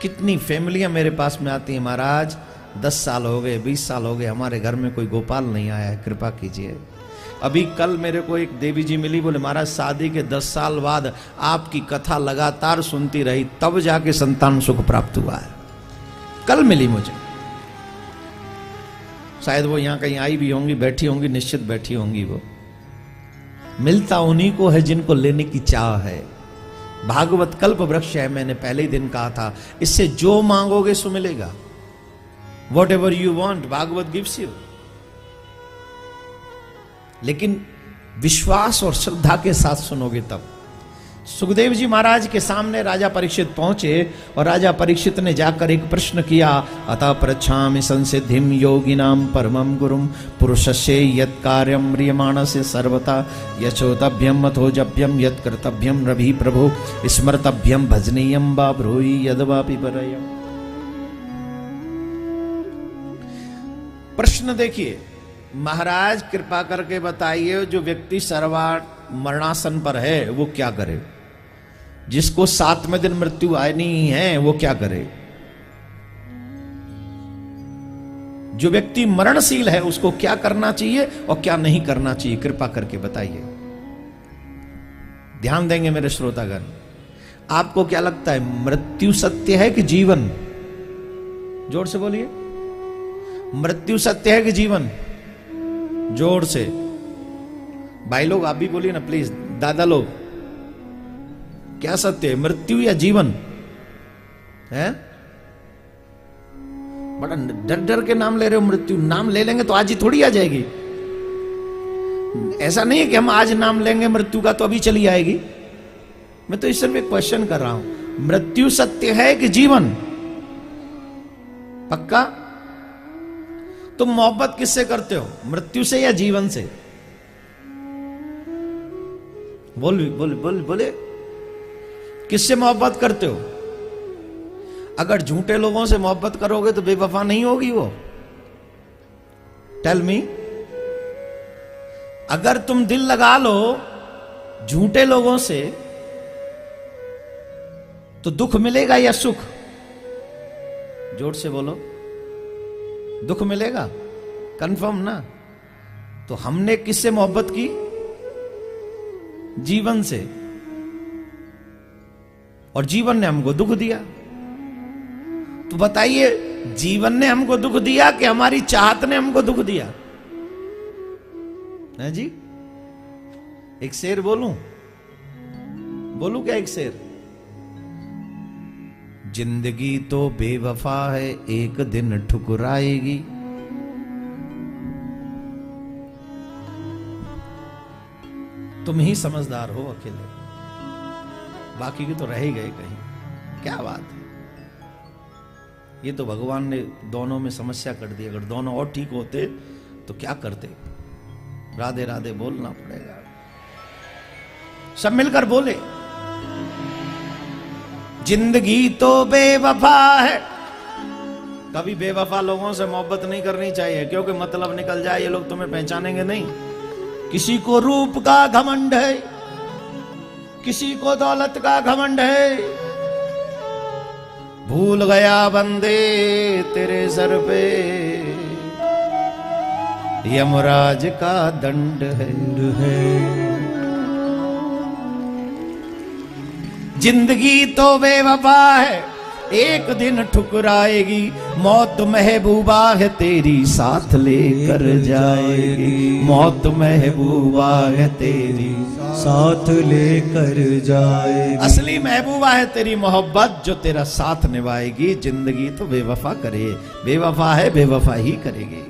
कितनी फैमिलियां मेरे पास में आती हैं, महाराज 10 साल हो गए, 20 साल हो गए, हमारे घर में कोई गोपाल नहीं आया है, कृपा कीजिए। अभी कल मेरे को एक देवी जी मिली, बोले महाराज शादी के 10 साल बाद आपकी कथा लगातार सुनती रही, तब जाके संतान सुख प्राप्त हुआ है। कल मिली मुझे, शायद वो यहां कहीं आई भी होंगी, बैठी होंगी, निश्चित बैठी होंगी। वो मिलता उन्हीं को है जिनको लेने की चाह है। भागवत कल्प वृक्ष है, मैंने पहले ही दिन कहा था, इससे जो मांगोगे सो मिलेगा। Whatever you want Bhagavat gives you. लेकिन विश्वास और श्रद्धा के साथ सुनोगे तब। सुखदेव जी महाराज के सामने राजा परीक्षित पहुंचे और राजा परीक्षित ने जाकर एक प्रश्न किया, अतः पृच्छामि संसिद्धिम योगिनाम परमं गुरुम पुरुषस्य यत् कार्यं म्रियमाणस्य सर्वथा यशोतभ्यम अथोजभ्यम यत् कर्तव्यम रवि प्रभु स्मर्तभ्यम भजनीयम वा ब्रूहि यद्वापि परयम्। प्रश्न देखिए, महाराज कृपा करके बताइए, जो व्यक्ति सर्वार्थ मरणासन पर है वो क्या करे? जिसको 7वें दिन मृत्यु आनी ही है वो क्या करे? जो व्यक्ति मरणशील है उसको क्या करना चाहिए और क्या नहीं करना चाहिए, कृपा करके बताइए। ध्यान देंगे मेरे श्रोतागण। आपको क्या लगता है, मृत्यु सत्य है कि जीवन? जोर से बोलिए, मृत्यु सत्य है कि जीवन? जोर से। भाई लोग आप भी बोलिए ना प्लीज, दादा लोग, क्या सत्य है, मृत्यु या जीवन है? बड़ा डर डर के नाम ले रहे हो। मृत्यु नाम ले लेंगे तो आज ही थोड़ी आ जाएगी। ऐसा नहीं है कि हम आज नाम लेंगे मृत्यु का तो अभी चली आएगी। मैं तो इस सिर्फ एक क्वेश्चन कर रहा हूं, मृत्यु सत्य है कि जीवन? पक्का? तुम मोहब्बत किससे करते हो, मृत्यु से या जीवन से? बोले किससे मोहब्बत करते हो? अगर झूठे लोगों से मोहब्बत करोगे तो बेवफा नहीं होगी वो। Tell me. अगर तुम दिल लगा लो झूठे लोगों से तो दुख मिलेगा या सुख? जोर से बोलो, दुख मिलेगा, कंफर्म ना? तो हमने किससे मोहब्बत की? जीवन से, और जीवन ने हमको दुख दिया। तो बताइए, जीवन ने हमको दुख दिया कि हमारी चाहत ने हमको दुख दिया? है जी? एक शेर बोलूं क्या? एक शेर, जिंदगी तो बेवफा है एक दिन ठुकराएगी। तुम ही समझदार हो अकेले, बाकी के तो रह ही गए कहीं। क्या बात है, ये तो भगवान ने दोनों में समस्या कर दी। अगर दोनों और ठीक होते तो क्या करते? राधे राधे बोलना पड़ेगा। सब मिलकर बोले, जिंदगी तो बेवफा है। कभी बेवफा लोगों से मोहब्बत नहीं करनी चाहिए, क्योंकि मतलब निकल जाए, ये लोग तुम्हें पहचानेंगे नहीं। किसी को रूप का घमंड है, किसी को दौलत का घमंड है। भूल गया बंदे तेरे सर पे यमराज का दंड है। जिंदगी तो बेवफा है एक दिन ठुकराएगी। मौत महबूबा है तेरी साथ लेकर जाएगी। मौत महबूबा है तेरी साथ लेकर जाएगी। असली महबूबा है तेरी मोहब्बत जो तेरा साथ निभाएगी। जिंदगी तो बेवफा करे, बेवफा है बेवफा ही करेगी।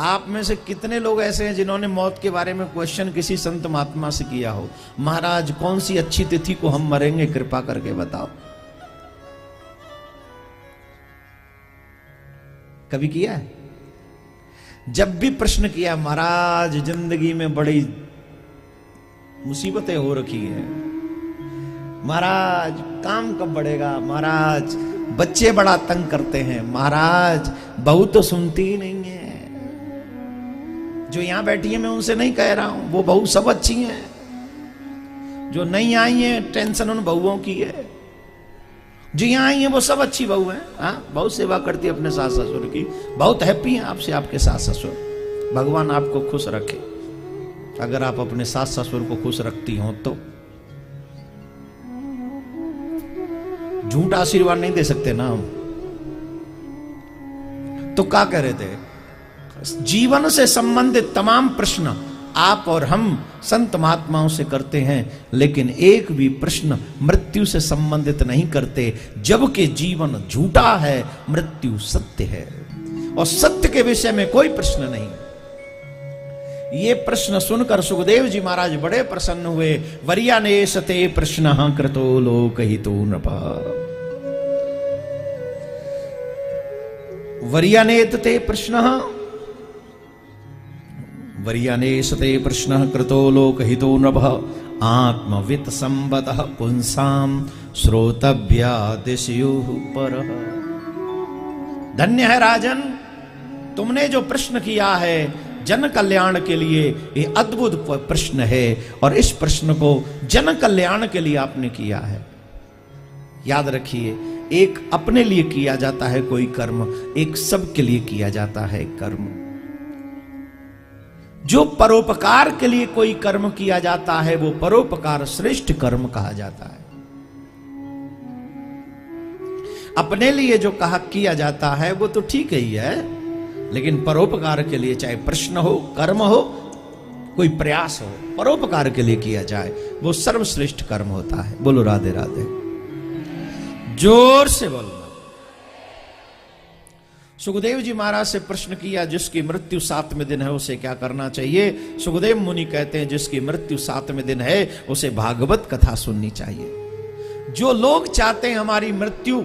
आप में से कितने लोग ऐसे हैं जिन्होंने मौत के बारे में क्वेश्चन किसी संत महात्मा से किया हो, महाराज कौन सी अच्छी तिथि को हम मरेंगे, कृपा करके बताओ? कभी किया है? जब भी प्रश्न किया, महाराज जिंदगी में बड़ी मुसीबतें हो रखी है, महाराज काम कब बढ़ेगा, महाराज बच्चे बड़ा तंग करते हैं, महाराज बहू तो सुनती ही नहीं है। जो यहां बैठी है मैं उनसे नहीं कह रहा हूं, वो बहू सब अच्छी हैं। जो नहीं आई है टेंशन उन बहुओं की है, जो यहाँ आई है वो सब अच्छी बहू है। हाँ, बहुत सेवा करती है अपने सास ससुर की, बहुत हैप्पी हैं आपसे आपके सास ससुर। भगवान आपको खुश रखे। अगर आप अपने सास ससुर को खुश रखती हो तो झूठा आशीर्वाद नहीं दे सकते ना हम। तो क्या कह रहे थे, जीवन से संबंधित तमाम प्रश्न आप और हम संत महात्माओं से करते हैं, लेकिन एक भी प्रश्न मृत्यु से संबंधित नहीं करते, जबकि जीवन झूठा है, मृत्यु सत्य है और सत्य के विषय में कोई प्रश्न नहीं। ये प्रश्न सुनकर सुखदेव जी महाराज बड़े प्रसन्न हुए। वर्यानेशते प्रश्न कृतो लोकहितो नृपा, वर्यानेतते प्रश्न, वर्यानेशते प्रश्न कृतो लोकहितो नृपः, आत्मवित् संबतः पुंसां श्रोतव्या दिशयुः परः। धन्य है राजन, तुमने जो प्रश्न किया है जन कल्याण के लिए, ये अद्भुत प्रश्न है और इस प्रश्न को जन कल्याण के लिए आपने किया है। याद रखिए, एक अपने लिए किया जाता है कोई कर्म, एक सबके लिए किया जाता है कर्म। जो परोपकार के लिए कोई कर्म किया जाता है वो परोपकार श्रेष्ठ कर्म कहा जाता है। अपने लिए जो कहा किया जाता है वो तो ठीक ही है, लेकिन परोपकार के लिए, चाहे प्रश्न हो, कर्म हो, कोई प्रयास हो, परोपकार के लिए किया जाए वो सर्वश्रेष्ठ कर्म होता है। बोलो राधे राधे, जोर से बोलो। सुखदेव जी महाराज से प्रश्न किया, जिसकी मृत्यु 7वें दिन है उसे क्या करना चाहिए? सुखदेव मुनि कहते हैं जिसकी मृत्यु 7वें दिन है उसे भागवत कथा सुननी चाहिए। जो लोग चाहते हैं हमारी मृत्यु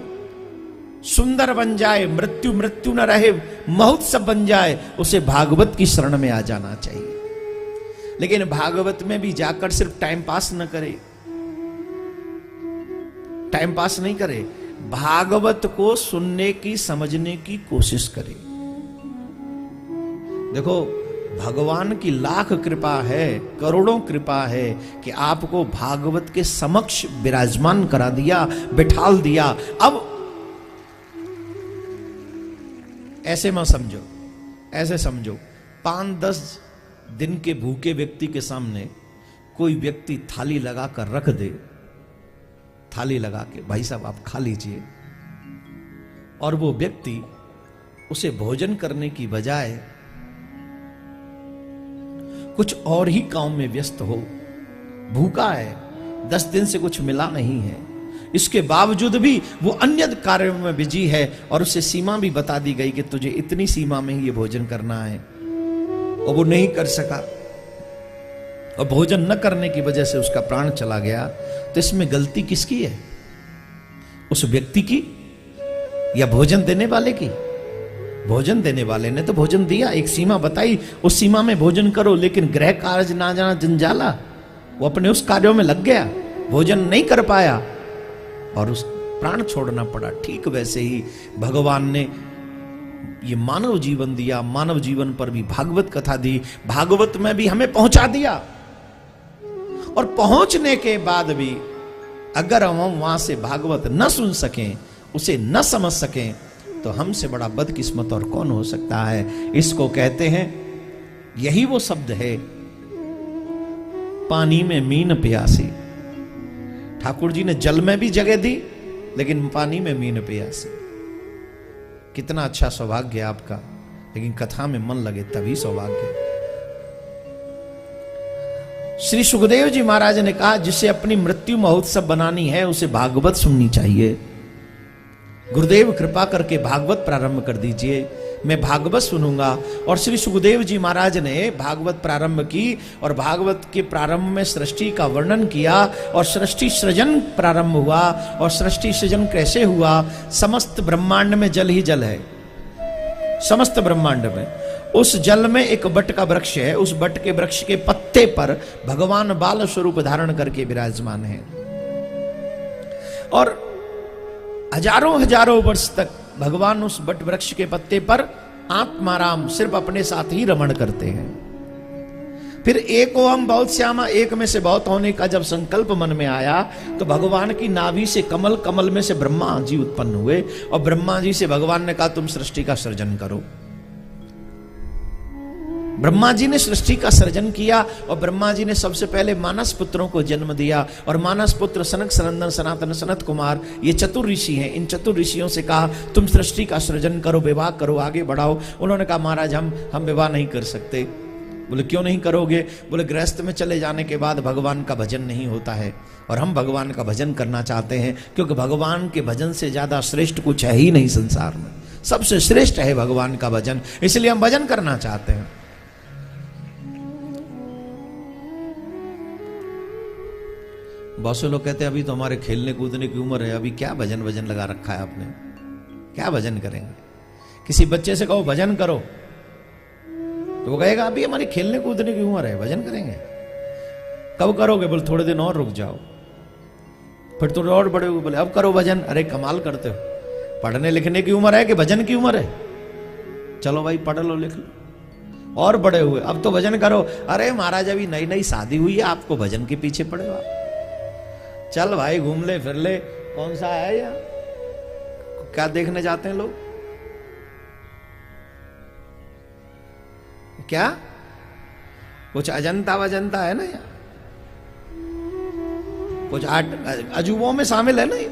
सुंदर बन जाए, मृत्यु मृत्यु न रहे, महोत्सव बन जाए, उसे भागवत की शरण में आ जाना चाहिए। लेकिन भागवत में भी जाकर सिर्फ टाइम पास न करे, टाइम पास नहीं करे, भागवत को सुनने की, समझने की कोशिश करे। देखो, भगवान की लाख कृपा है, करोड़ों कृपा है कि आपको भागवत के समक्ष विराजमान करा दिया, बिठाल दिया। अब ऐसे मत समझो, ऐसे समझो, 5-10 दिन के भूखे व्यक्ति के सामने कोई व्यक्ति थाली लगा कर रख दे, थाली लगा के, भाई साहब आप खा लीजिए, और वो व्यक्ति उसे भोजन करने की बजाय कुछ और ही काम में व्यस्त हो, भूखा है, 10 दिन से कुछ मिला नहीं है, इसके बावजूद भी वो अन्य कार्यों में बिजी है और उसे सीमा भी बता दी गई कि तुझे इतनी सीमा में ही ये भोजन करना है, और वो नहीं कर सका और भोजन न करने की वजह से उसका प्राण चला गया, तो इसमें गलती किसकी है? उस व्यक्ति की या भोजन देने वाले की? भोजन देने वाले ने तो भोजन दिया, एक सीमा बताई, उस सीमा में भोजन करो, लेकिन गृह कार्य ना जाना जंजाला, वो अपने उस कार्यों में लग गया, भोजन नहीं कर पाया और उस प्राण छोड़ना पड़ा। ठीक वैसे ही भगवान ने ये मानव जीवन दिया, मानव जीवन पर भी भागवत कथा दी, भागवत में भी हमें पहुंचा दिया, और पहुंचने के बाद भी अगर हम वहां से भागवत न सुन सकें, उसे न समझ सकें, तो हमसे बड़ा बदकिस्मत और कौन हो सकता है। इसको कहते हैं, यही वो शब्द है, पानी में मीन प्यासी। ठाकुर जी ने जल में भी जगह दी, लेकिन पानी में मीन प्यासी। कितना अच्छा सौभाग्य आपका, लेकिन कथा में मन लगे तभी सौभाग्य। श्री सुखदेव जी महाराज ने कहा, जिसे अपनी मृत्यु महोत्सव बनानी है उसे भागवत सुननी चाहिए। गुरुदेव कृपा करके भागवत प्रारंभ कर दीजिए, मैं भागवत सुनूंगा। और श्री सुखदेव जी महाराज ने भागवत प्रारंभ की, और भागवत के प्रारंभ में सृष्टि का वर्णन किया, और सृष्टि सृजन प्रारंभ हुआ। और सृष्टि सृजन कैसे हुआ? समस्त ब्रह्मांड में जल ही जल है, समस्त ब्रह्मांड में। उस जल में एक बट का वृक्ष है, उस बट के वृक्ष के पत्ते पर भगवान बाल स्वरूप धारण करके विराजमान है, और हजारों हजारों वर्ष तक भगवान उस बट वृक्ष के पत्ते पर आत्माराम सिर्फ अपने साथ ही रमण करते हैं। फिर एक ओम बहुत श्यामा, एक में से बहुत होने का जब संकल्प मन में आया तो भगवान की नाभि से कमल, कमल में से ब्रह्मा जी उत्पन्न हुए और ब्रह्मा जी से भगवान ने कहा तुम सृष्टि का सृजन करो। ब्रह्मा जी ने सृष्टि का सृजन किया और ब्रह्मा जी ने सबसे पहले मानस पुत्रों को जन्म दिया और मानस पुत्र सनक, सनंदन, सनातन, सनत कुमार, ये चतुर ऋषि हैं। इन चतुर ऋषियों से कहा तुम सृष्टि का सृजन करो, विवाह करो, आगे बढ़ाओ। उन्होंने कहा महाराज हम विवाह नहीं कर सकते। बोले क्यों नहीं करोगे? बोले गृहस्थ में चले जाने के बाद भगवान का भजन नहीं होता है और हम भगवान का भजन करना चाहते हैं, क्योंकि भगवान के भजन से ज्यादा श्रेष्ठ कुछ है ही नहीं संसार में। सबसे श्रेष्ठ है भगवान का भजन, इसलिए हम भजन करना चाहते हैं। बहुत से लोग कहते हैं अभी तो हमारे खेलने कूदने की उम्र है, अभी क्या भजन भजन लगा रखा है आपने, क्या भजन करेंगे? किसी बच्चे से कहो भजन करो तो वो कहेगा अभी हमारी खेलने कूदने की उम्र है, भजन करेंगे। कब करोगे? बोले थोड़े दिन और रुक जाओ, फिर थोड़े और बड़े हुए, बोले अब करो भजन। अरे कमाल करते हो, पढ़ने लिखने की उम्र है कि भजन की उम्र है? चलो भाई पढ़ लो, लिख लो। और बड़े हुए अब तो भजन करो। अरे महाराज अभी नई नई शादी हुई है, आपको भजन के पीछे पड़े हो आप। चल भाई घूम ले फिर ले, कौन सा है या क्या देखने जाते हैं लोग? क्या कुछ अजंता वजंता है ना, या कुछ अजूबों में शामिल है ना, ये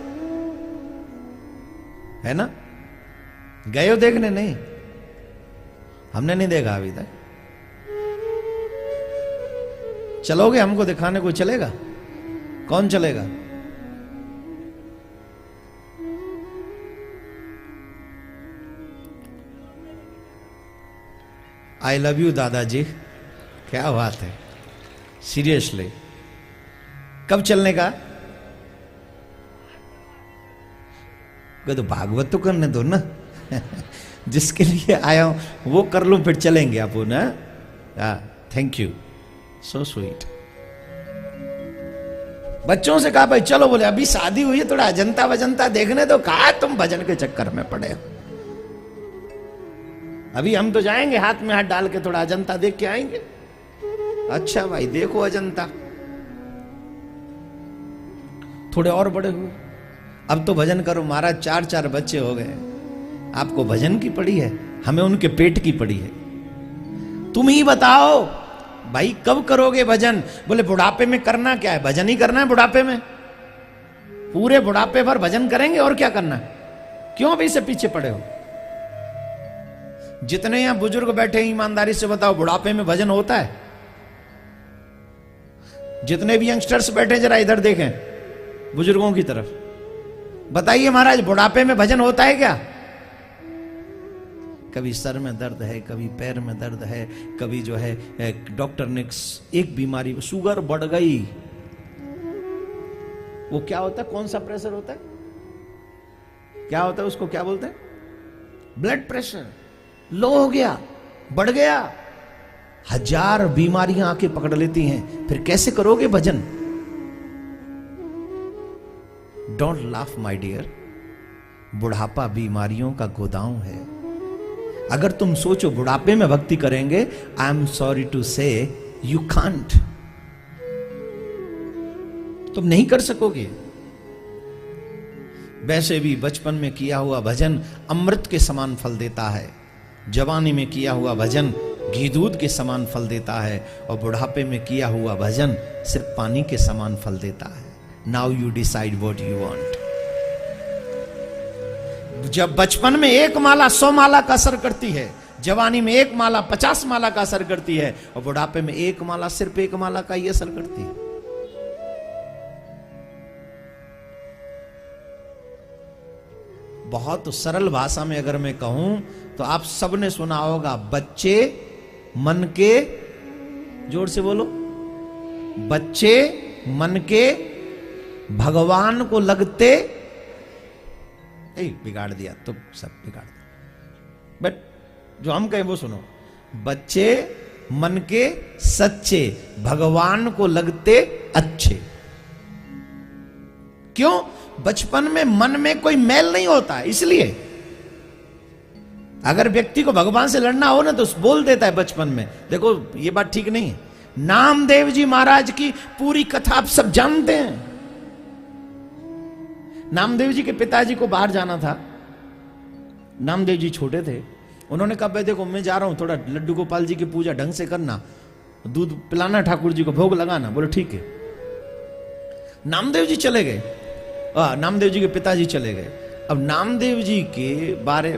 है ना? गए हो देखने? नहीं, हमने नहीं देखा अभी तक। चलोगे हमको दिखाने? कोई चलेगा? कौन चलेगा? आई लव यू दादाजी, क्या बात है, सीरियसली। कब चलने का? तो भागवत तो करने दो ना जिसके लिए आया हूं वो कर लूं, फिर चलेंगे अपन। Thank you, so sweet. बच्चों से कहा भाई चलो, बोले अभी शादी हुई है, थोड़ा अजंता वजंता देखने दो। कहा तुम भजन के चक्कर में पड़े हो, अभी हम तो जाएंगे हाथ में हाथ डाल के थोड़ा अजंता देख के आएंगे। अच्छा भाई देखो अजंता। थोड़े और बड़े हुए, अब तो भजन करो। महाराज 4-4 बच्चे हो गए, आपको भजन की पड़ी है, हमें उनके पेट की पड़ी है। तुम ही बताओ भाई कब करोगे भजन? बोले बुढ़ापे में करना क्या है? भजन ही करना है बुढ़ापे में, पूरे बुढ़ापे भर भजन करेंगे और क्या करना है? क्यों अभी से पीछे पड़े हो? जितने यहां बुजुर्ग बैठे हैं ईमानदारी से बताओ बुढ़ापे में भजन होता है? जितने भी यंगस्टर्स बैठे जरा इधर देखें बुजुर्गों की तरफ, बताइए महाराज बुढ़ापे में भजन होता है क्या? कभी सर में दर्द है, कभी पैर में दर्द है, कभी जो है डॉक्टर ने एक बीमारी, शुगर बढ़ गई, वो क्या होता है? कौन सा प्रेशर होता है? क्या होता है उसको? क्या बोलते हैं? ब्लड प्रेशर लो हो गया, बढ़ गया। 1000 बीमारियां आके पकड़ लेती हैं, फिर कैसे करोगे भजन? डोंट लाफ माय डियर, बुढ़ापा बीमारियों का गोदाम है। अगर तुम सोचो बुढ़ापे में भक्ति करेंगे, आई एम सॉरी टू से यू कांट, तुम नहीं कर सकोगे। वैसे भी बचपन में किया हुआ भजन अमृत के समान फल देता है, जवानी में किया हुआ भजन घी दूध के समान फल देता है, और बुढ़ापे में किया हुआ भजन सिर्फ पानी के समान फल देता है। Now you decide what you want. जब बचपन में 1 माला 100 माला का असर करती है, जवानी में 1 माला 50 माला का असर करती है, और बुढ़ापे में 1 माला सिर्फ 1 माला का ही असर करती है। बहुत सरल भाषा में अगर मैं कहूं तो आप सबने सुना होगा, बच्चे मन के, जोर से बोलो, बच्चे मन के भगवान को लगते, बिगाड़ दिया तो सब बिगाड़ दिया, बट जो हम कहें वो सुनो, बच्चे मन के सच्चे भगवान को लगते अच्छे। क्यों? बचपन में मन में कोई मैल नहीं होता, इसलिए। अगर व्यक्ति को भगवान से लड़ना हो ना तो बोल देता है बचपन में, देखो ये बात ठीक नहीं है, नामदेव जी महाराज की पूरी कथा आप सब जानते हैं। नामदेव जी के पिताजी को बाहर जाना था। नामदेव जी छोटे थे। उन्होंने कहा भाई देखो मैं जा रहा हूं, थोड़ा लड्डू गोपाल जी की पूजा ढंग से करना, दूध पिलाना, ठाकुर जी को भोग लगाना। बोले ठीक है। नामदेव जी चले गए। नामदेव जी के पिताजी चले गए। अब नामदेव जी के बारे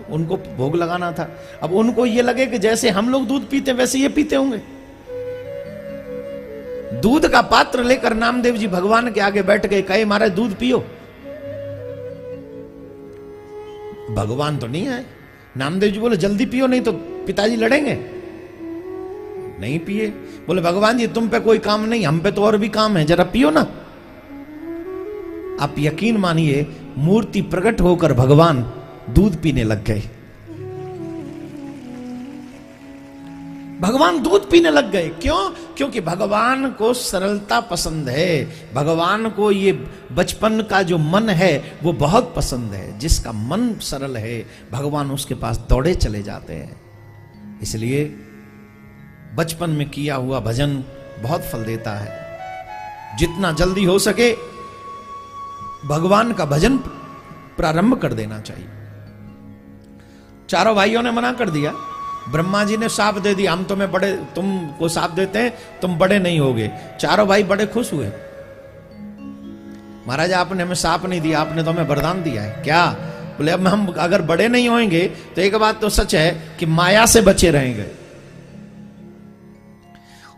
उनको भोग लगाना था। अब उनको ये लगे कि जैसे हम लोग दूध पीते वैसे ये पीते होंगे। दूध का पात्र लेकर नामदेव जी भगवान के आगे बैठ गए, कहे महाराज दूध पियो। भगवान तो नहीं आए। नामदेव जी बोले जल्दी पियो नहीं तो पिताजी लड़ेंगे। नहीं पिए। बोले भगवान जी तुम पे कोई काम नहीं, हम पे तो और भी काम है, जरा पियो ना। आप यकीन मानिए मूर्ति प्रकट होकर भगवान दूध पीने लग गए। भगवान दूध पीने लग गए। क्यों? क्योंकि भगवान को सरलता पसंद है। भगवान को ये बचपन का जो मन है वो बहुत पसंद है। जिसका मन सरल है भगवान उसके पास दौड़े चले जाते हैं। इसलिए बचपन में किया हुआ भजन बहुत फल देता है। जितना जल्दी हो सके भगवान का भजन प्रारंभ कर देना चाहिए। चारों भाइयों ने मना कर दिया। ब्रह्मा जी ने शाप दे दिया, हम तुम्हें बड़े, तुमको शाप देते हैं, तुम बड़े नहीं होगे। चारों भाई बड़े खुश हुए। महाराज आपने हमें शाप नहीं दिया, आपने तो हमें वरदान दिया है। क्या? बोले अब हम अगर बड़े नहीं होंगे तो एक बात तो सच है कि माया से बचे रहेंगे,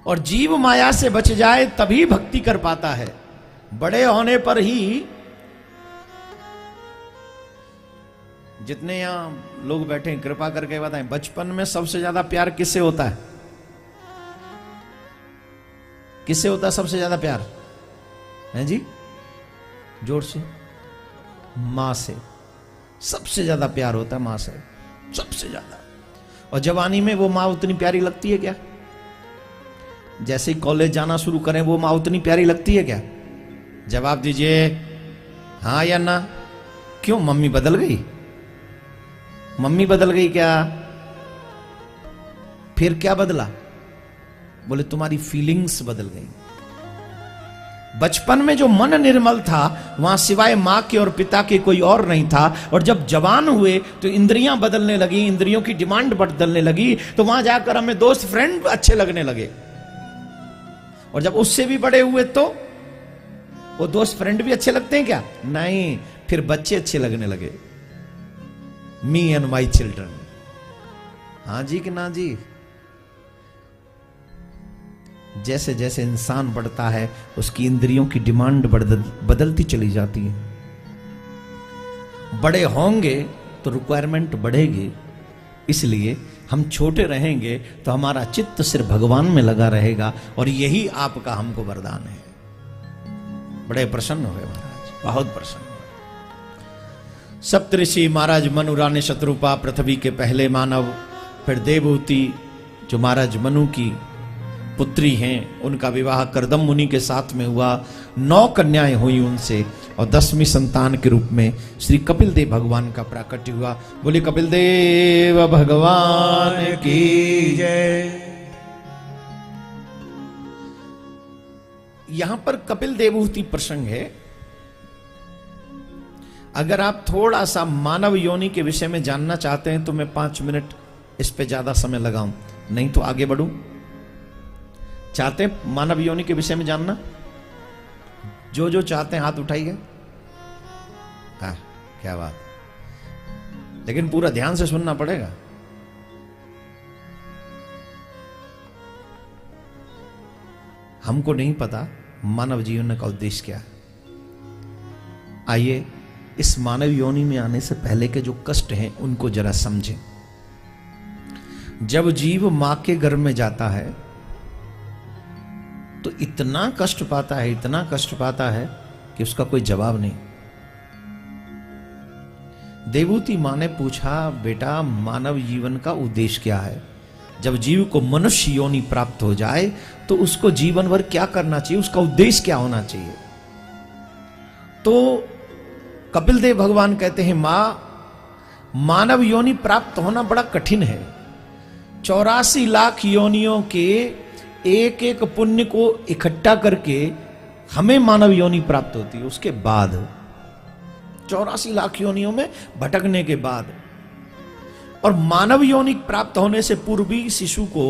और जीव माया से बच जाए तभी भक्ति कर पाता है। बड़े होने पर ही, जितने यहां लोग बैठे हैं कृपा करके बताएं, बचपन में सबसे ज्यादा प्यार किससे होता है? किससे होता है सबसे ज्यादा प्यार? है जी, जोर से। मां से सबसे ज्यादा प्यार होता है, मां से सबसे ज्यादा। और जवानी में वो मां उतनी प्यारी लगती है क्या? जैसे ही कॉलेज जाना शुरू करें वो मां उतनी प्यारी लगती है क्या? जवाब दीजिए हां या ना। क्यों? मम्मी बदल गई? मम्मी बदल गई क्या? फिर क्या बदला? बोले तुम्हारी फीलिंग्स बदल गई। बचपन में जो मन निर्मल था वहां सिवाय मां के और पिता के कोई और नहीं था, और जब जवान हुए तो इंद्रियां बदलने लगी, इंद्रियों की डिमांड बदलने लगी, तो वहां जाकर हमें दोस्त फ्रेंड अच्छे लगने लगे। और जब उससे भी बड़े हुए तो वो दोस्त फ्रेंड भी अच्छे लगते हैं क्या? नहीं, फिर बच्चे अच्छे लगने लगे। Me and my children. हाँ जी कि ना जी? जैसे जैसे इंसान बढ़ता है उसकी इंद्रियों की डिमांड बदलती चली जाती है। बड़े होंगे तो रिक्वायरमेंट बढ़ेगी। इसलिए हम छोटे रहेंगे तो हमारा चित्त सिर्फ भगवान में लगा रहेगा, और यही आपका हमको वरदान है। बड़े प्रसन्न हुए महाराज, बहुत प्रसन्न। सप्तऋषि महाराज मनुरा ने शत्रुपा, पृथ्वी के पहले मानव, फिर देवहूति जो महाराज मनु की पुत्री हैं, उनका विवाह करदम मुनि के साथ में हुआ। 9 कन्याएं हुई उनसे, और 10वीं संतान के रूप में श्री कपिल देव भगवान का प्राकट्य हुआ। बोले कपिल देव भगवान की जय। यहां पर कपिल देवहूति प्रसंग है। अगर आप थोड़ा सा मानव योनि के विषय में जानना चाहते हैं तो मैं 5 मिनट इस पे ज्यादा समय लगाऊं, नहीं तो आगे बढ़ूं। चाहते हैं मानव योनि के विषय में जानना? जो जो चाहते हैं हाथ उठाइए। हाँ, क्या बात। लेकिन पूरा ध्यान से सुनना पड़ेगा। हमको नहीं पता मानव जीवन का उद्देश्य क्या है। आइए इस मानव योनि में आने से पहले के जो कष्ट हैं उनको जरा समझें। जब जीव मां के गर्भ में जाता है तो इतना कष्ट पाता है, इतना कष्ट पाता है कि उसका कोई जवाब नहीं। देवहूति मां ने पूछा, बेटा मानव जीवन का उद्देश्य क्या है? जब जीव को मनुष्य योनि प्राप्त हो जाए तो उसको जीवन भर क्या करना चाहिए, उसका उद्देश्य क्या होना चाहिए? तो कपिल देव भगवान कहते हैं, मां मानव योनि प्राप्त होना बड़ा कठिन है। 84 लाख योनियों के एक एक पुण्य को इकट्ठा करके हमें मानव योनि प्राप्त होती है। उसके बाद 84 लाख योनियों में भटकने के बाद, और मानव योनि प्राप्त होने से पूर्व भी शिशु को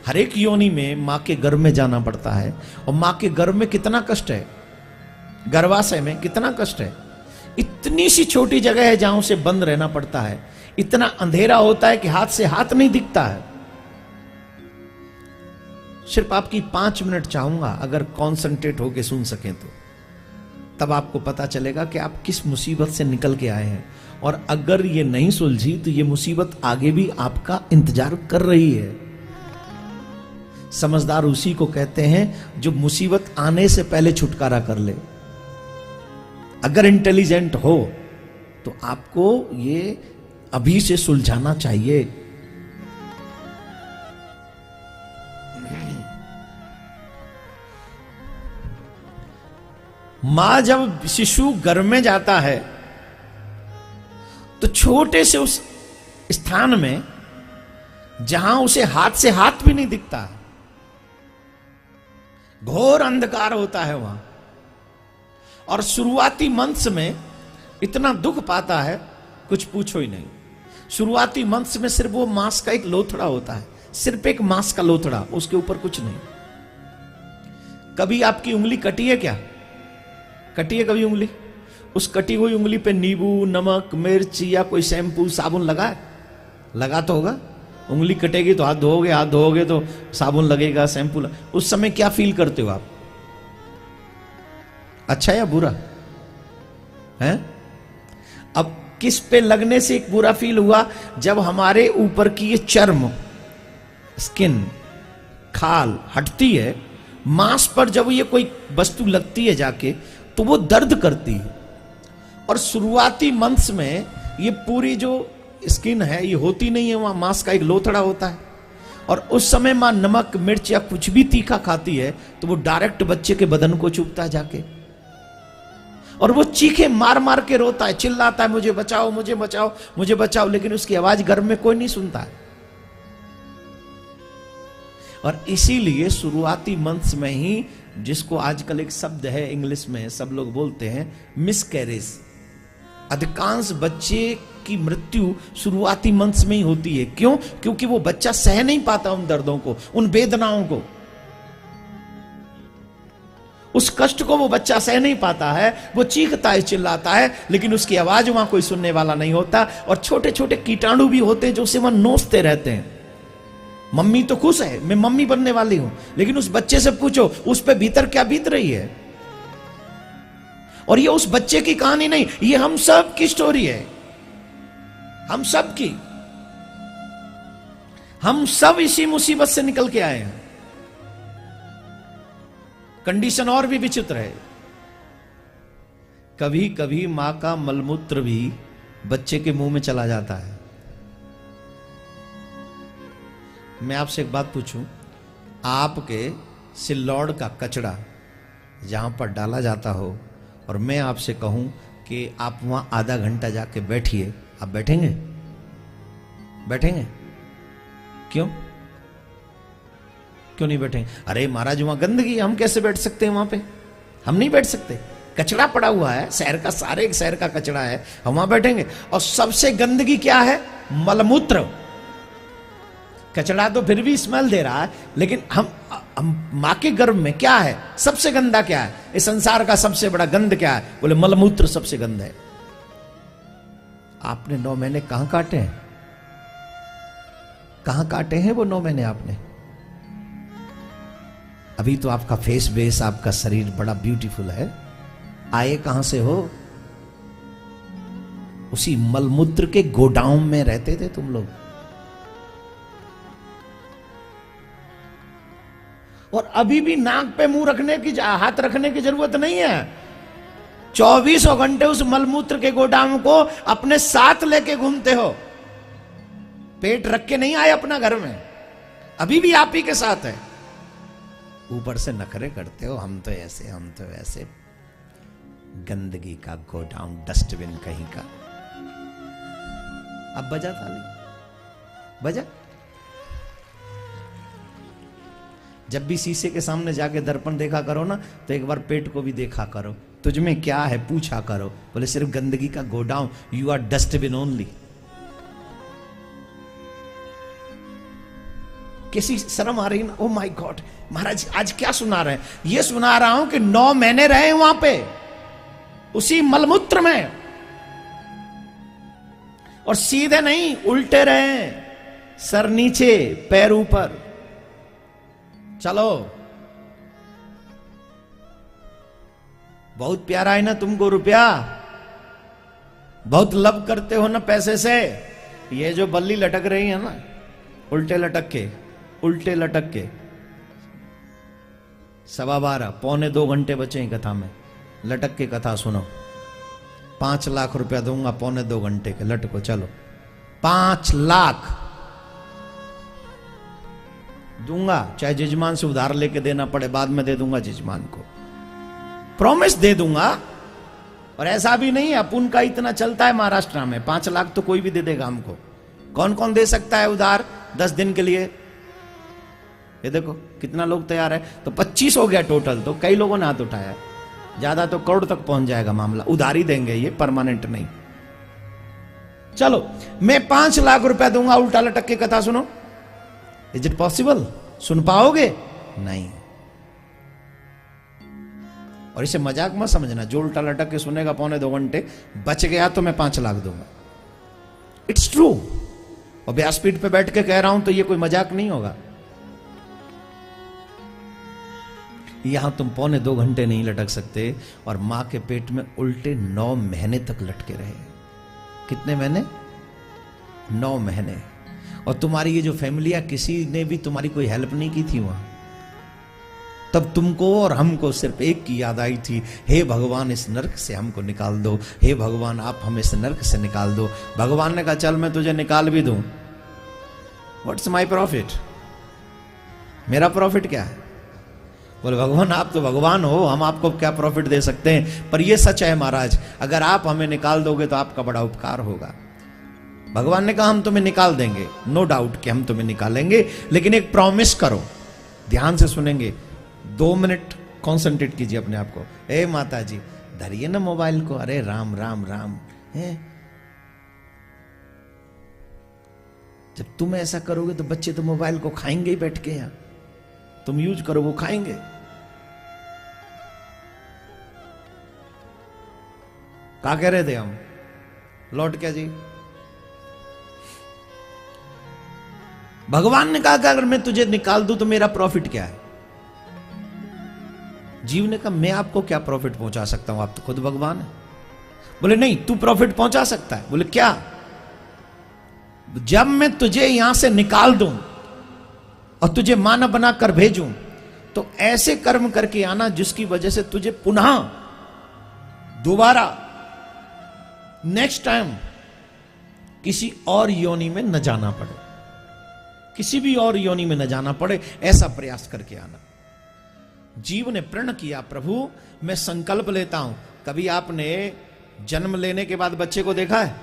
हर एक योनि में मां के गर्भ में जाना पड़ता है। और मां के गर्भ में कितना कष्ट है, गर्भाशय में कितना कष्ट है। इतनी सी छोटी जगह है जहां उसे बंद रहना पड़ता है, इतना अंधेरा होता है कि हाथ से हाथ नहीं दिखता है। सिर्फ आपकी 5 मिनट चाहूंगा, अगर कॉन्सेंट्रेट होके सुन सकें तो, तब आपको पता चलेगा कि आप किस मुसीबत से निकल के आए हैं। और अगर ये नहीं सुलझी तो ये मुसीबत आगे भी आपका इंतजार कर रही है। समझदार उसी को कहते हैं जो मुसीबत आने से पहले छुटकारा कर ले। अगर इंटेलिजेंट हो तो आपको ये अभी से सुलझाना चाहिए। मां जब शिशु गर्भ में जाता है तो छोटे से उस स्थान में जहां उसे हाथ से हाथ भी नहीं दिखता, घोर अंधकार होता है वहां। और शुरुआती मंथ्स में इतना दुख पाता है कुछ पूछो ही नहीं। शुरुआती मंथ्स में सिर्फ वो मांस का एक लोथड़ा होता है, सिर्फ एक मांस का लोथड़ा, उसके ऊपर कुछ नहीं। कभी आपकी उंगली कटी है क्या? कटी है कभी उंगली? उस कटी हुई उंगली पे नींबू, नमक, मिर्च या कोई शैम्पू, साबुन लगा है? लगा तो होगा। उंगली कटेगी तो हाथ धोओगे, हाथ धोओगे तो साबुन लगेगा, शैम्पू उस समय क्या फील करते हो आप? अच्छा या बुरा है? अब किस पे लगने से एक बुरा फील हुआ? जब हमारे ऊपर की ये चर्म, स्किन, खाल हटती है, मांस पर जब ये कोई वस्तु लगती है जाके तो वो दर्द करती है। और शुरुआती मंथ्स में ये पूरी जो स्किन है ये होती नहीं है, वहां मांस का एक लोथड़ा होता है। और उस समय मां नमक, मिर्च या कुछ भी तीखा खाती है तो वो डायरेक्ट बच्चे के बदन को चुभता है जाके, और वो चीखे मार मार के रोता है, चिल्लाता है, मुझे बचाओ, मुझे बचाओ, मुझे बचाओ। लेकिन उसकी आवाज गर्भ में कोई नहीं सुनता है। और इसीलिए शुरुआती मंथ्स में ही, जिसको आजकल एक शब्द है इंग्लिश में सब लोग बोलते हैं, मिसकैरेज, अधिकांश बच्चे की मृत्यु शुरुआती मंथ्स में ही होती है। क्यों? क्योंकि वो बच्चा सह नहीं पाता उन दर्दों को, उन वेदनाओं को, उस कष्ट को वो बच्चा सह नहीं पाता है। वो चीखता है, चिल्लाता है, लेकिन उसकी आवाज वहां कोई सुनने वाला नहीं होता। और छोटे छोटे कीटाणु भी होते हैं जो उसे वहां नोचते रहते हैं। मम्मी तो खुश है, मैं मम्मी बनने वाली हूं, लेकिन उस बच्चे से पूछो उस पे भीतर क्या बीत रही है। और ये उस बच्चे की कहानी नहीं, ये हम सब की स्टोरी है, हम सब की। हम सब इसी मुसीबत से निकल के आए हैं। कंडीशन और भी विचित्र है। कभी कभी मां का मलमूत्र भी बच्चे के मुंह में चला जाता है। मैं आपसे एक बात पूछूं, आपके सिल्लौड़ का कचरा जहां पर डाला जाता हो और मैं आपसे कहूं कि आप वहां आधा घंटा जाके बैठिए, आप बैठेंगे? बैठेंगे? क्यों? क्यों नहीं बैठेंगे? अरे महाराज वहां गंदगी, हम कैसे बैठ सकते हैं वहां पे? हम नहीं बैठ सकते। कचरा पड़ा हुआ है, शहर का, सारे एक शहर का कचरा है, हम वहां बैठेंगे? और सबसे गंदगी क्या है? मलमूत्र। कचरा तो फिर भी स्मेल दे रहा है, लेकिन हम मां के गर्भ में क्या है? सबसे गंदा क्या है? इस संसार का सबसे बड़ा गंध क्या है? बोले मलमूत्र सबसे गंदा है। आपने 9 महीने कहां काटे हैं? कहां काटे हैं वो 9 महीने आपने? अभी तो आपका फेस बेस, आपका शरीर बड़ा ब्यूटीफुल है, आए कहां से हो? उसी मलमूत्र के गोडाउन में रहते थे तुम लोग। और अभी भी नाक पे मुंह रखने की, हाथ रखने की जरूरत नहीं है। 24 घंटे उस मलमूत्र के गोदाम को अपने साथ लेके घूमते हो। पेट रख के नहीं आए अपना घर में, अभी भी आप ही के साथ है। ऊपर से नखरे करते हो, हम तो ऐसे, हम तो वैसे। गंदगी का गोडाउन, डस्टबिन कहीं का। अब बजा ताली, बजा। जब भी शीशे के सामने जाके दर्पण देखा करो ना, तो एक बार पेट को भी देखा करो, तुझ में क्या है पूछा करो। बोले सिर्फ गंदगी का godown, you are dustbin only. कैसी शर्म आ रही ना, ओ माय गॉड महाराज आज क्या सुना रहे हैं? ये सुना रहा हूं कि 9 महीने रहे वहां पे उसी मलमूत्र में, और सीधे नहीं उल्टे रहे, सर नीचे पैर ऊपर। चलो बहुत प्यारा है ना तुमको रुपया, बहुत लव करते हो ना पैसे से। ये जो बल्ली लटक रही है ना, उल्टे लटक के, उल्टे लटक के, 12:15 पौने 2 घंटे बचे हैं कथा में, लटक के कथा सुनो। 5 लाख रुपया दूंगा पौने 2 घंटे के, लटको चलो। 5 लाख दूंगा, चाहे जजमान से उधार लेके देना पड़े, बाद में दे दूंगा जजमान को, प्रॉमिस दे दूंगा। और ऐसा भी नहीं है, अपुन का इतना चलता है महाराष्ट्र में, 5 लाख तो कोई भी दे देगा हमको। कौन कौन दे सकता है उधार 10 दिन के लिए? ये देखो कितना लोग तैयार है। तो 25 हो गया टोटल, तो कई लोगों ने हाथ उठाया, ज्यादा तो करोड़ तक पहुंच जाएगा मामला। उधारी देंगे, ये परमानेंट नहीं। चलो मैं 5 लाख रुपया दूंगा, उल्टा लटक के कथा सुनो। Is it possible? सुन पाओगे? नहीं। और इसे मजाक मत समझना, जो उल्टा लटक के सुनेगा पौने 2 घंटे बच गया तो मैं 5 लाख दूंगा। It's true. और व्यासपीठ पे बैठ के कह रहा हूं तो ये कोई मजाक नहीं होगा। यहां तुम पौने 2 घंटे नहीं लटक सकते, और मां के पेट में उल्टे 9 महीने तक लटके रहे। कितने महीने? 9 महीने। और तुम्हारी ये जो फैमिली है, किसी ने भी तुम्हारी कोई हेल्प नहीं की थी वहां। तब तुमको और हमको सिर्फ एक की याद आई थी, हे भगवान इस नरक से हमको निकाल दो, हे भगवान आप हमें इस नरक से निकाल दो। भगवान ने कहा चल मैं तुझे निकाल भी दूं, व्हाट्स माई प्रॉफिट? मेरा प्रॉफिट क्या है? बोले भगवान आप तो भगवान हो, हम आपको क्या प्रॉफिट दे सकते हैं? पर यह सच है महाराज, अगर आप हमें निकाल दोगे तो आपका बड़ा उपकार होगा। भगवान ने कहा हम तुम्हें निकाल देंगे, नो डाउट कि हम तुम्हें निकालेंगे, लेकिन एक प्रॉमिस करो। ध्यान से सुनेंगे, 2 मिनट कॉन्सेंट्रेट कीजिए अपने आप को। ए माता जी धरिए ना मोबाइल को, अरे राम राम राम है। जब तुम ऐसा करोगे तो बच्चे तो मोबाइल को खाएंगे ही बैठ के। यहां तुम यूज करो वो खाएंगे। क्या कह रहे थे हम? लौट क्या जी? भगवान ने कहा कि अगर मैं तुझे निकाल दूं तो मेरा प्रॉफिट क्या है? जीव ने कहा मैं आपको क्या प्रॉफिट पहुंचा सकता हूं, आप तो खुद भगवान है। बोले नहीं तू प्रॉफिट पहुंचा सकता है। बोले क्या? जब मैं तुझे यहां से निकाल दूं और तुझे मानव बनाकर भेजूं, तो ऐसे कर्म करके आना जिसकी वजह से तुझे पुनः दोबारा नेक्स्ट टाइम किसी और योनि में न जाना पड़े, किसी भी और योनि में न जाना पड़े, ऐसा प्रयास करके आना। जीव ने प्रण किया, प्रभु मैं संकल्प लेता हूं। कभी आपने जन्म लेने के बाद बच्चे को देखा है?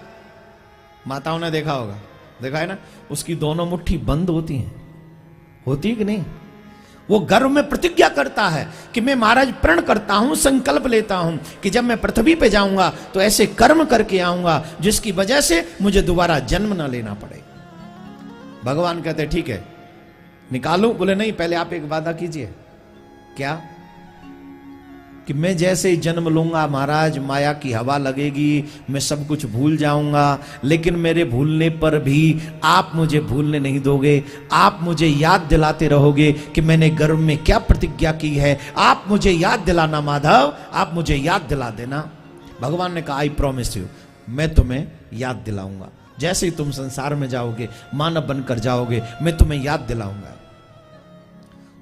माताओं ने देखा होगा, देखा है ना, उसकी दोनों मुट्ठी बंद होती हैं, होती है कि नहीं? वो गर्भ में प्रतिज्ञा करता है कि मैं महाराज प्रण करता हूं, संकल्प लेता हूं कि जब मैं पृथ्वी पे जाऊंगा तो ऐसे कर्म करके आऊंगा जिसकी वजह से मुझे दोबारा जन्म ना लेना पड़े। भगवान कहते ठीक है निकालूं? बोले नहीं, पहले आप एक वादा कीजिए। क्या? कि मैं जैसे ही जन्म लूंगा महाराज माया की हवा लगेगी, मैं सब कुछ भूल जाऊंगा, लेकिन मेरे भूलने पर भी आप मुझे भूलने नहीं दोगे। आप मुझे याद दिलाते रहोगे कि मैंने गर्भ में क्या प्रतिज्ञा की है। आप मुझे याद दिलाना माधव, आप मुझे याद दिला देना। भगवान ने कहा आई प्रॉमिस यू, मैं तुम्हें याद दिलाऊंगा। जैसे ही तुम संसार में जाओगे, मानव बनकर जाओगे, मैं तुम्हें याद दिलाऊंगा।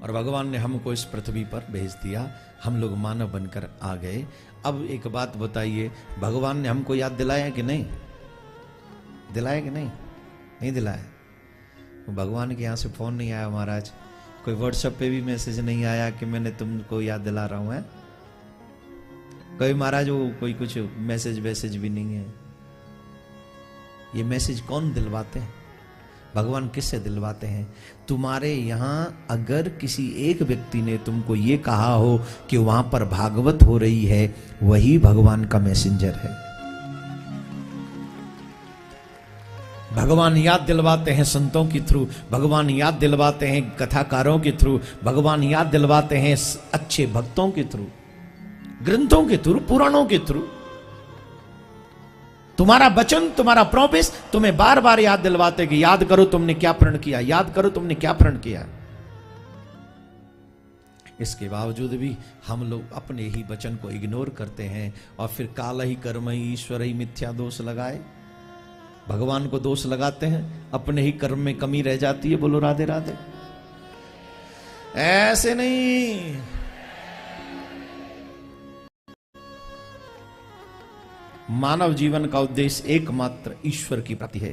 और भगवान ने हमको इस पृथ्वी पर भेज दिया, हम लोग मानव बनकर आ गए। अब एक बात बताइए, भगवान ने हमको याद दिलाया कि नहीं? दिलाया कि नहीं? नहीं दिलाया। भगवान के यहाँ से फोन नहीं आया महाराज, कोई व्हाट्सएप पे भी मैसेज नहीं आया कि मैंने तुमको याद दिला रहा हूं। है कोई महाराज वो कोई कुछ मैसेज वैसेज भी नहीं है। ये मैसेज कौन दिलवाते हैं? भगवान किससे दिलवाते हैं? तुम्हारे यहां अगर किसी एक व्यक्ति ने तुमको ये कहा हो कि वहां पर भागवत हो रही है, वही भगवान का मैसेंजर है। भगवान याद दिलवाते हैं संतों के थ्रू, भगवान याद दिलवाते हैं कथाकारों के थ्रू, भगवान याद दिलवाते हैं अच्छे भक्तों के थ्रू, ग्रंथों के थ्रू, पुराणों के थ्रू। तुम्हारा वचन, तुम्हारा प्रॉमिस तुम्हें बार बार याद दिलवाते कि याद करो तुमने क्या प्रण किया, याद करो तुमने क्या प्रण किया। इसके बावजूद भी हम लोग अपने ही वचन को इग्नोर करते हैं और फिर काल ही कर्म ही ईश्वर ही मिथ्या दोष लगाए, भगवान को दोष लगाते हैं, अपने ही कर्म में कमी रह जाती है। बोलो राधे राधे। ऐसे नहीं, मानव जीवन का उद्देश्य एकमात्र ईश्वर की प्राप्ति है।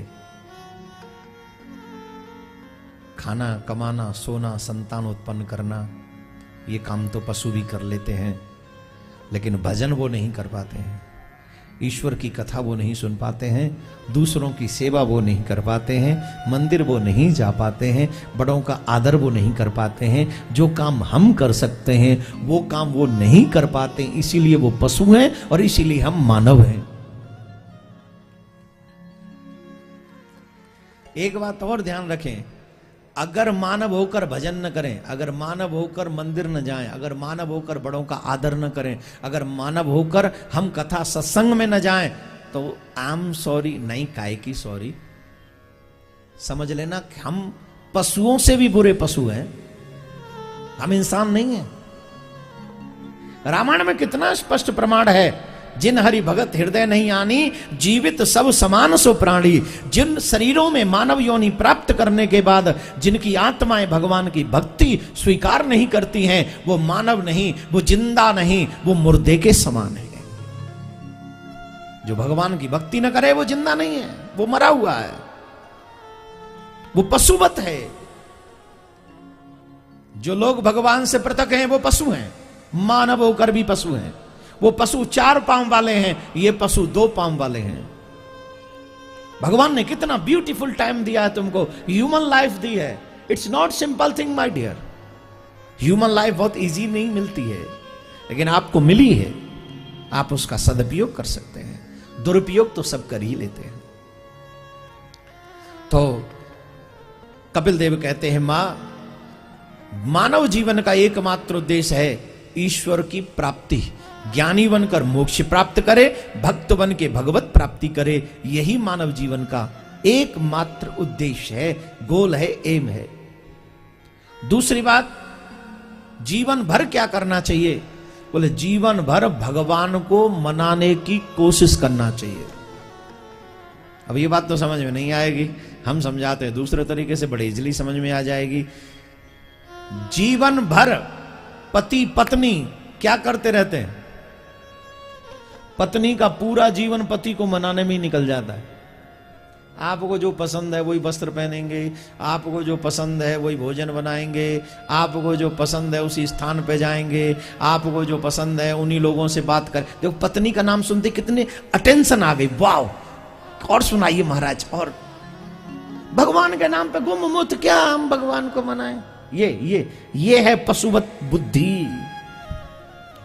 खाना, कमाना, सोना, संतान उत्पन्न करना, ये काम तो पशु भी कर लेते हैं, लेकिन भजन वो नहीं कर पाते हैं, ईश्वर की कथा वो नहीं सुन पाते हैं, दूसरों की सेवा वो नहीं कर पाते हैं, मंदिर वो नहीं जा पाते हैं, बड़ों का आदर वो नहीं कर पाते हैं। जो काम हम कर सकते हैं वो काम वो नहीं कर पाते, इसीलिए वो पशु हैं और इसीलिए हम मानव हैं। एक बात और ध्यान रखें, अगर मानव होकर भजन न करें, अगर मानव होकर मंदिर न जाएं, अगर मानव होकर बड़ों का आदर न करें, अगर मानव होकर हम कथा सत्संग में न जाएं, तो आई एम सॉरी नहीं, काहे की सॉरी, समझ लेना हम पशुओं से भी बुरे पशु हैं, हम इंसान नहीं हैं। रामायण में कितना स्पष्ट प्रमाण है, जिन हरि भगत हृदय नहीं आनी, जीवित सब समान सो प्राणी। जिन शरीरों में मानव योनि प्राप्त करने के बाद जिनकी आत्माएं भगवान की भक्ति स्वीकार नहीं करती हैं, वो मानव नहीं, वो जिंदा नहीं, वो मुर्दे के समान है। जो भगवान की भक्ति न करे वो जिंदा नहीं है, वो मरा हुआ है, वो पशुवत है। जो लोग भगवान से पृथक हैं वो पशु हैं, मानव होकर भी पशु हैं। वो पशु 4 पांव वाले हैं, ये पशु 2 पांव वाले हैं। भगवान ने कितना ब्यूटीफुल टाइम दिया है तुमको, ह्यूमन लाइफ दी है। It's not simple thing my dear. Human life बहुत इजी नहीं मिलती है, लेकिन आपको मिली है, आप उसका सदुपयोग कर सकते हैं। दुरुपयोग तो सब कर ही लेते हैं। तो कपिल देव कहते हैं, मानव जीवन का एकमात्र उद्देश्य है ईश्वर की प्राप्ति। ज्ञानी बनकर मोक्ष प्राप्त करे, भक्त बन के भगवत प्राप्ति करे, यही मानव जीवन का एकमात्र उद्देश्य है, गोल है, एम है। दूसरी बात, जीवन भर क्या करना चाहिए? बोले जीवन भर भगवान को मनाने की कोशिश करना चाहिए। अब ये बात तो समझ में नहीं आएगी, हम समझाते हैं दूसरे तरीके से, बड़े इजीली समझ में आ जाएगी। जीवन भर पति पत्नी क्या करते रहते हैं? पत्नी का पूरा जीवन पति को मनाने में ही निकल जाता है। आपको जो पसंद है वही वस्त्र पहनेंगे, आपको जो पसंद है वही भोजन बनाएंगे, आपको जो पसंद है उसी स्थान पे जाएंगे, आपको जो पसंद है उन्हीं लोगों से बात कर। देखो पत्नी का नाम सुनते कितने अटेंशन आ गई, वाव, और सुनाइए महाराज, और भगवान के नाम पे गुममुत क्या हम भगवान को मनाएं? ये है पशुवत बुद्धि।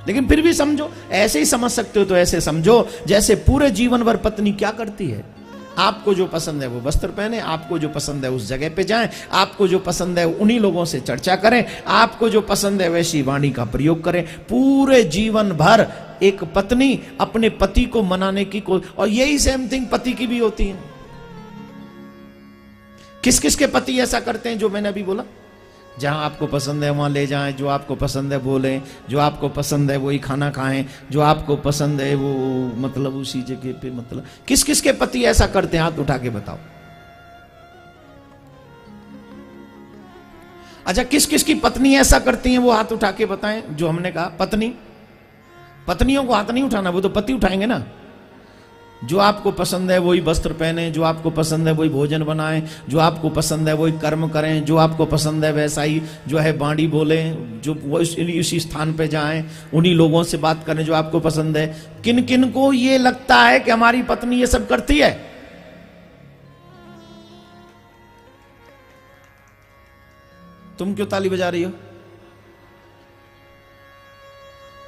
लेकिन फिर भी समझो, ऐसे ही समझ सकते हो तो ऐसे समझो जैसे पूरे जीवन भर पत्नी क्या करती है। आपको जो पसंद है वो वस्त्र पहने, आपको जो पसंद है उस जगह पे जाएं, आपको जो पसंद है उन्हीं लोगों से चर्चा करें, आपको जो पसंद है वैसी वाणी का प्रयोग करें। पूरे जीवन भर एक पत्नी अपने पति को मनाने की और यही सेम थिंग पति की भी होती है। किस किस के पति ऐसा करते हैं जो मैंने अभी बोला? जहां आपको पसंद है वहां ले जाएं, जो आपको पसंद है बोलें, जो आपको पसंद है वही खाना खाएं, जो आपको पसंद है वो मतलब उसी जगह पे, मतलब किस किस के पति ऐसा करते हैं? हाथ उठा के बताओ। अच्छा, किस किस की पत्नी ऐसा करती हैं वो हाथ उठा के बताएं। जो हमने कहा पत्नियों को हाथ नहीं उठाना, वो तो पति उठाएंगे ना। जो आपको पसंद है वही वस्त्र पहने, जो आपको पसंद है वही भोजन बनाएं, जो आपको पसंद है वही कर्म करें, जो आपको पसंद है वैसा ही जो है बाणी बोलें, जो वो उसी स्थान पे जाएं, उन्हीं लोगों से बात करें जो आपको पसंद है। किन किन को ये लगता है कि हमारी पत्नी ये सब करती है? तुम क्यों ताली बजा रही हो?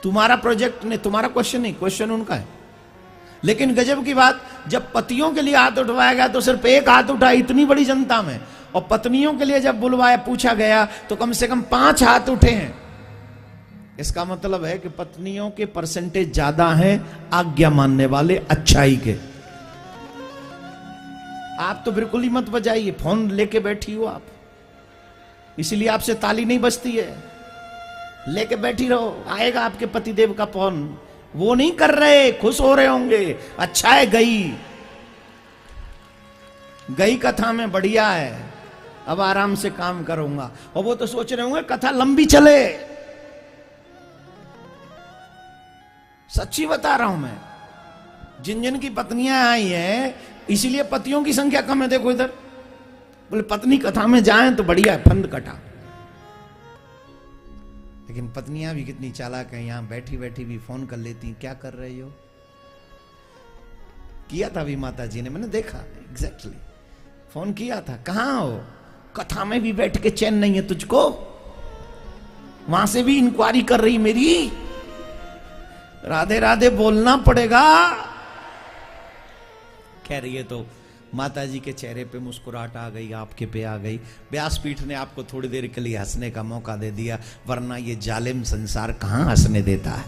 तुम्हारा प्रोजेक्ट नहीं, तुम्हारा क्वेश्चन नहीं, क्वेश्चन उनका है। लेकिन गजब की बात, जब पतियों के लिए हाथ उठवाया गया तो सिर्फ एक हाथ उठा इतनी बड़ी जनता में, और पत्नियों के लिए जब बुलवाया पूछा गया तो कम से कम 5 हाथ उठे हैं। इसका मतलब है कि पत्नियों के परसेंटेज ज्यादा हैं आज्ञा मानने वाले, अच्छाई के। आप तो बिल्कुल ही मत बजाइए, फोन लेके बैठी हो आप, इसलिए आपसे ताली नहीं बजती है। लेके बैठी रहो, आएगा आपके पतिदेव का फोन। वो नहीं कर रहे, खुश हो रहे होंगे, अच्छा है गई कथा में, बढ़िया है, अब आराम से काम करूंगा। और वो तो सोच रहे होंगे कथा लंबी चले। सच्ची बता रहा हूं मैं, जिन जिन की पत्नियां आई हैं, इसीलिए पतियों की संख्या कम है। देखो इधर, बोले पत्नी कथा में जाएं तो बढ़िया है, फंद कटा। लेकिन पत्नियां भी कितनी चालाक हैं, यहां बैठी बैठी भी फोन कर लेती, क्या कर रही हो? किया था अभी माता जी ने, मैंने देखा एग्जैक्टली, फोन किया था। कहां हो? कथा में भी बैठ के चैन नहीं है तुझको? वहां से भी इंक्वायरी कर रही मेरी, राधे राधे बोलना पड़ेगा। कह रही है तो माता जी के चेहरे पे मुस्कुराहट आ गई, आपके पे आ गई। व्यासपीठ ने आपको थोड़ी देर के लिए हंसने का मौका दे दिया, वरना ये जालिम संसार कहां हंसने देता है?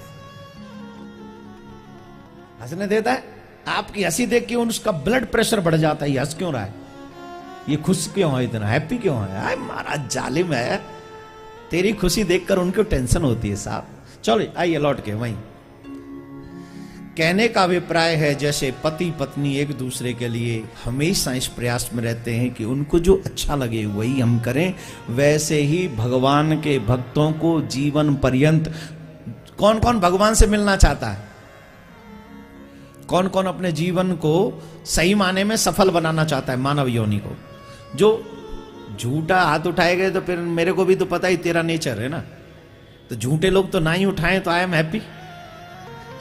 हंसने देता है? आपकी हंसी देख के उसका ब्लड प्रेशर बढ़ जाता है। ये हंस क्यों रहा है? ये खुश क्यों है, इतना हैप्पी क्यों है? आए महाराज जालिम है, तेरी खुशी देखकर उनको टेंशन होती है साहब। चलो आइए लौट के वहीं। कहने का अभिप्राय है जैसे पति पत्नी एक दूसरे के लिए हमेशा इस प्रयास में रहते हैं कि उनको जो अच्छा लगे वही हम करें, वैसे ही भगवान के भक्तों को जीवन पर्यंत, कौन कौन भगवान से मिलना चाहता है? कौन कौन अपने जीवन को सही माने में सफल बनाना चाहता है मानव योनि को? जो झूठा हाथ उठाए गए तो फिर मेरे को भी तो पता ही तेरा नेचर है ना, तो झूठे लोग तो ना ही उठाएं तो आई एम हैप्पी।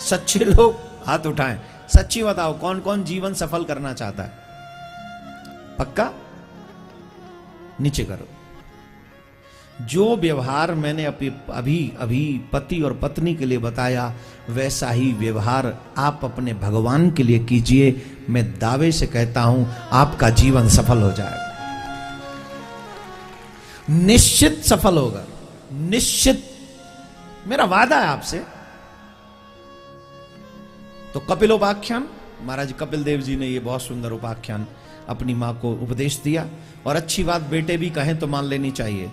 सच्चे लोग हाथ उठाएं। सच्ची बताओ कौन कौन जीवन सफल करना चाहता है? पक्का? नीचे करो। जो व्यवहार मैंने अभी पति और पत्नी के लिए बताया, वैसा ही व्यवहार आप अपने भगवान के लिए कीजिए। मैं दावे से कहता हूं आपका जीवन सफल हो जाएगा, निश्चित सफल होगा, निश्चित, मेरा वादा है आपसे। तो कपिलोपाख्यान, महाराज कपिल देव जी ने ये बहुत सुंदर उपाख्यान अपनी मां को उपदेश दिया। और अच्छी बात बेटे भी कहें तो मान लेनी चाहिए।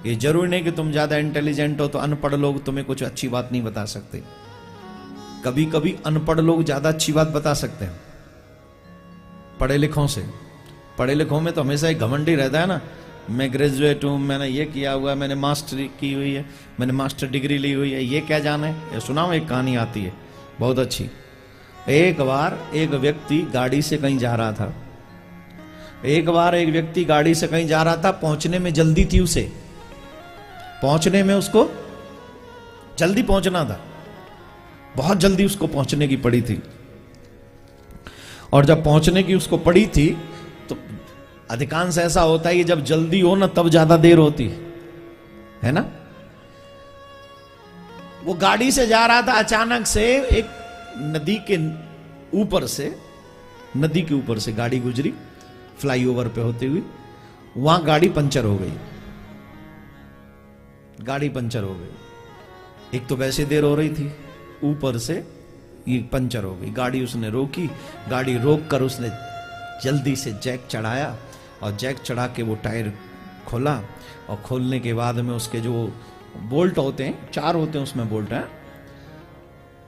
ये जरूरी नहीं कि तुम ज्यादा इंटेलिजेंट हो तो अनपढ़ लोग तुम्हें कुछ अच्छी बात नहीं बता सकते। कभी कभी अनपढ़ लोग ज्यादा अच्छी बात बता सकते हैं पढ़े लिखों से। पढ़े लिखों में तो हमेशा एक घमंड ही रहता है ना, मैं ग्रेजुएट हूं, मैंने ये किया हुआ है, मैंने मास्टरी की हुई है, मैंने मास्टर डिग्री ली हुई है, ये क्या जाने। ये सुनाओ, एक कहानी आती है बहुत अच्छी। एक बार एक व्यक्ति गाड़ी से कहीं जा रहा था। पहुंचने में जल्दी थी उसे, पहुंचने में उसको जल्दी पहुंचना था, बहुत जल्दी उसको पहुंचने की पड़ी थी। और जब पहुंचने की उसको पड़ी थी तो अधिकांश ऐसा होता है कि जब जल्दी हो ना तब ज्यादा देर होती है ना। वो गाड़ी से जा रहा था, अचानक से एक नदी के ऊपर से गाड़ी गुजरी, फ्लाईओवर पे होते हुए। वहां गाड़ी पंचर हो गई। एक तो वैसे देर हो रही थी, ऊपर से ये पंचर हो गई। गाड़ी उसने रोकी, गाड़ी रोक कर उसने जल्दी से जैक चढ़ाया, और जैक चढ़ा के वो टायर खोला। और खोलने के बाद में उसके जो बोल्ट होते हैं, 4 होते हैं उसमें बोल्ट हैं,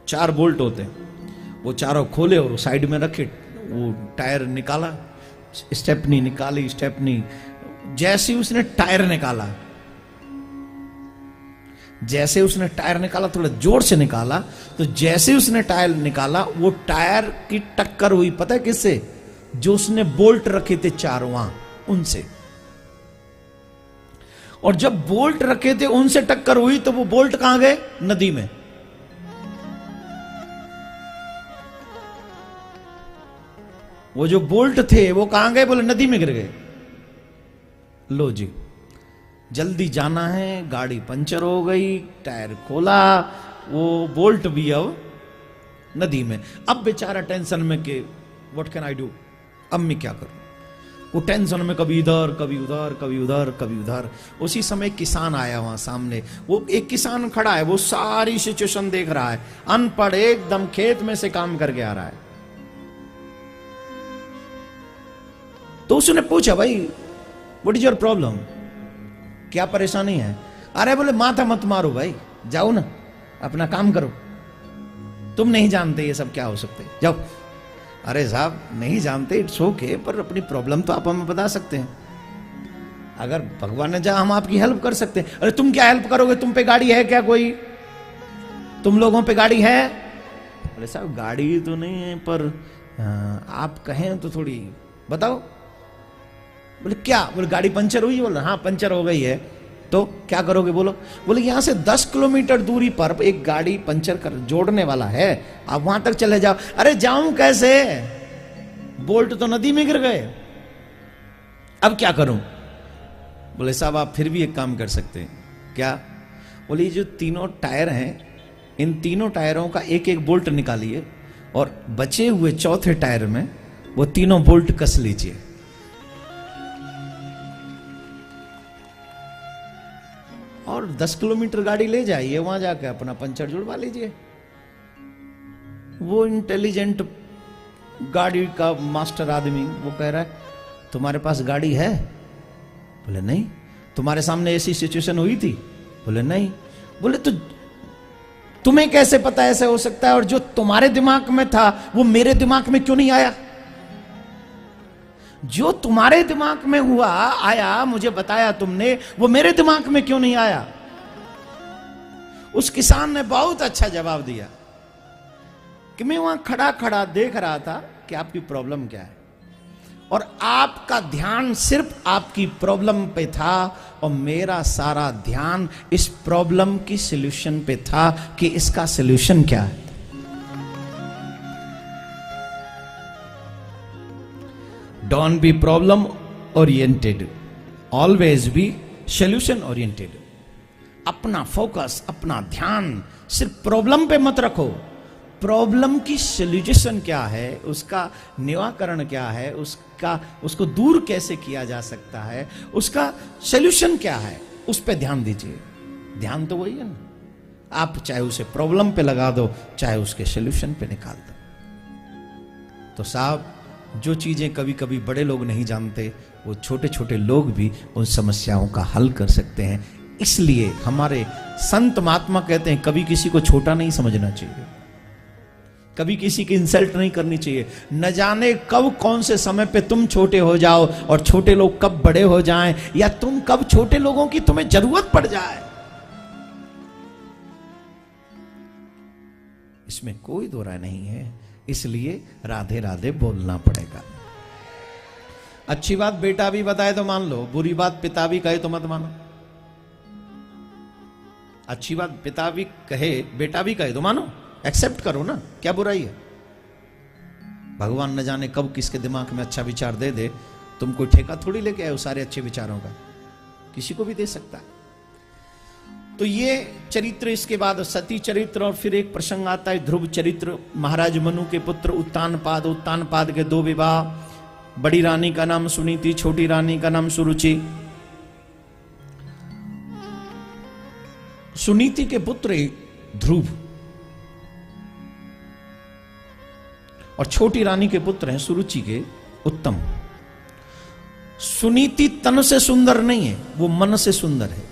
4 बोल्ट होते हैं, वो चारों खोले और साइड में रखे। वो टायर निकाला, स्टेपनी निकाली, स्टेपनी जैसे उसने टायर निकाला, थोड़ा जोर से निकाला, तो जैसे उसने टायर निकाला वो टायर की टक्कर हुई, पता है किससे? जो उसने बोल्ट रखे थे 4 वहां, उनसे। और जब बोल्ट रखे थे उनसे टक्कर हुई तो वो बोल्ट कहां गए? नदी में। वो जो बोल्ट थे वो कहां गए? बोले नदी में गिर गए। लो जी, जल्दी जाना है, गाड़ी पंचर हो गई, टायर खोला, वो बोल्ट भी अब नदी में। अब बेचारा टेंशन में कि व्हाट कैन आई डू, अब मैं क्या करूं। वो टेंशन में कभी इधर कभी उधर, कभी उधर कभी उधर। उसी समय किसान आया वहां सामने। वो एक किसान खड़ा है, वो सारी सिचुएशन देख रहा है, अनपढ़, एकदम खेत में से काम करके आ रहा है। तो उसने पूछा, भाई व्हाट इज योर प्रॉब्लम, क्या परेशानी है। अरे बोले माथा मत मारो भाई, जाओ ना अपना काम करो, तुम नहीं जानते ये सब क्या हो सकते, जाओ। अरे साहब नहीं जानते, इट्स ओके, पर अपनी प्रॉब्लम तो आप हमें बता सकते हैं, अगर भगवान ने चाहा हम आपकी हेल्प कर सकते हैं। अरे तुम क्या हेल्प करोगे, तुम पे गाड़ी है क्या कोई, तुम लोगों पे गाड़ी है। अरे साहब गाड़ी तो नहीं है, पर आप कहें तो थोड़ी बताओ। बोले क्या, बोले गाड़ी पंचर हुई। बोले हाँ पंचर हो गई है, तो क्या करोगे बोलो। बोले यहां से 10 किलोमीटर दूरी पर एक गाड़ी पंचर कर जोड़ने वाला है, आप वहां तक चले जाओ। अरे जाऊं कैसे, बोल्ट तो नदी में गिर गए, अब क्या करूं। बोले साहब आप फिर भी एक काम कर सकते हैं। क्या। बोले ये जो तीनों टायर हैं, इन तीनों टायरों का एक एक बोल्ट निकालिए और बचे हुए चौथे टायर में वो तीनों बोल्ट कस लीजिए। और 10 किलोमीटर गाड़ी ले जाइए, वहां जाकर अपना पंचर जुड़वा लीजिए। वो इंटेलिजेंट गाड़ी का मास्टर आदमी वो कह रहा है तुम्हारे पास गाड़ी है। बोले नहीं। तुम्हारे सामने ऐसी सिचुएशन हुई थी। बोले नहीं। बोले तो तुम्हें कैसे पता ऐसे हो सकता है, और जो तुम्हारे दिमाग में था वो मेरे दिमाग में क्यों नहीं आया। जो तुम्हारे दिमाग में हुआ आया, मुझे बताया तुमने, वो मेरे दिमाग में क्यों नहीं आया। उस किसान ने बहुत अच्छा जवाब दिया कि मैं वहां खड़ा खड़ा देख रहा था कि आपकी प्रॉब्लम क्या है, और आपका ध्यान सिर्फ आपकी प्रॉब्लम पे था, और मेरा सारा ध्यान इस प्रॉब्लम की सॉल्यूशन पे था कि इसका सॉल्यूशन क्या है। Don't be problem oriented, always be solution oriented. अपना फोकस, अपना ध्यान सिर्फ प्रॉब्लम पे मत रखो, प्रॉब्लम की सॉल्यूशन क्या है, उसका निवारण क्या है, उसको दूर कैसे किया जा सकता है, उसका सॉल्यूशन क्या है, उस पे ध्यान दीजिए। ध्यान तो वही है ना, आप चाहे उसे प्रॉब्लम पे लगा दो, चाहे उसके सॉल्यूशन पे निकाल दो। तो साहब जो चीजें कभी कभी बड़े लोग नहीं जानते, वो छोटे छोटे लोग भी उन समस्याओं का हल कर सकते हैं। इसलिए हमारे संत महात्मा कहते हैं कभी किसी को छोटा नहीं समझना चाहिए, कभी किसी की इंसल्ट नहीं करनी चाहिए। न जाने कब कौन से समय पे तुम छोटे हो जाओ और छोटे लोग कब बड़े हो जाएं, या तुम कब छोटे लोगों की तुम्हें जरूरत पड़ जाए, इसमें कोई दो राय नहीं है। इसलिए राधे राधे बोलना पड़ेगा। अच्छी बात बेटा भी बताए तो मान लो, बुरी बात पिता भी कहे तो मत मानो। अच्छी बात पिता भी कहे, बेटा भी कहे तो मानो, एक्सेप्ट करो ना, क्या बुराई है। भगवान न जाने कब किसके दिमाग में अच्छा विचार दे दे, तुम कोई ठेका थोड़ी लेके आए हो सारे अच्छे विचारों का, किसी को भी दे सकता है। तो ये चरित्र, इसके बाद सती चरित्र, और फिर एक प्रसंग आता है ध्रुव चरित्र। महाराज मनु के पुत्र उत्तानपाद, उत्तानपाद के 2 विवाह। बड़ी रानी का नाम सुनीति, छोटी रानी का नाम सुरुचि। सुनीति के पुत्र ध्रुव और छोटी रानी के पुत्र हैं सुरुचि के उत्तम। सुनीति तन से सुंदर नहीं है, वो मन से सुंदर है,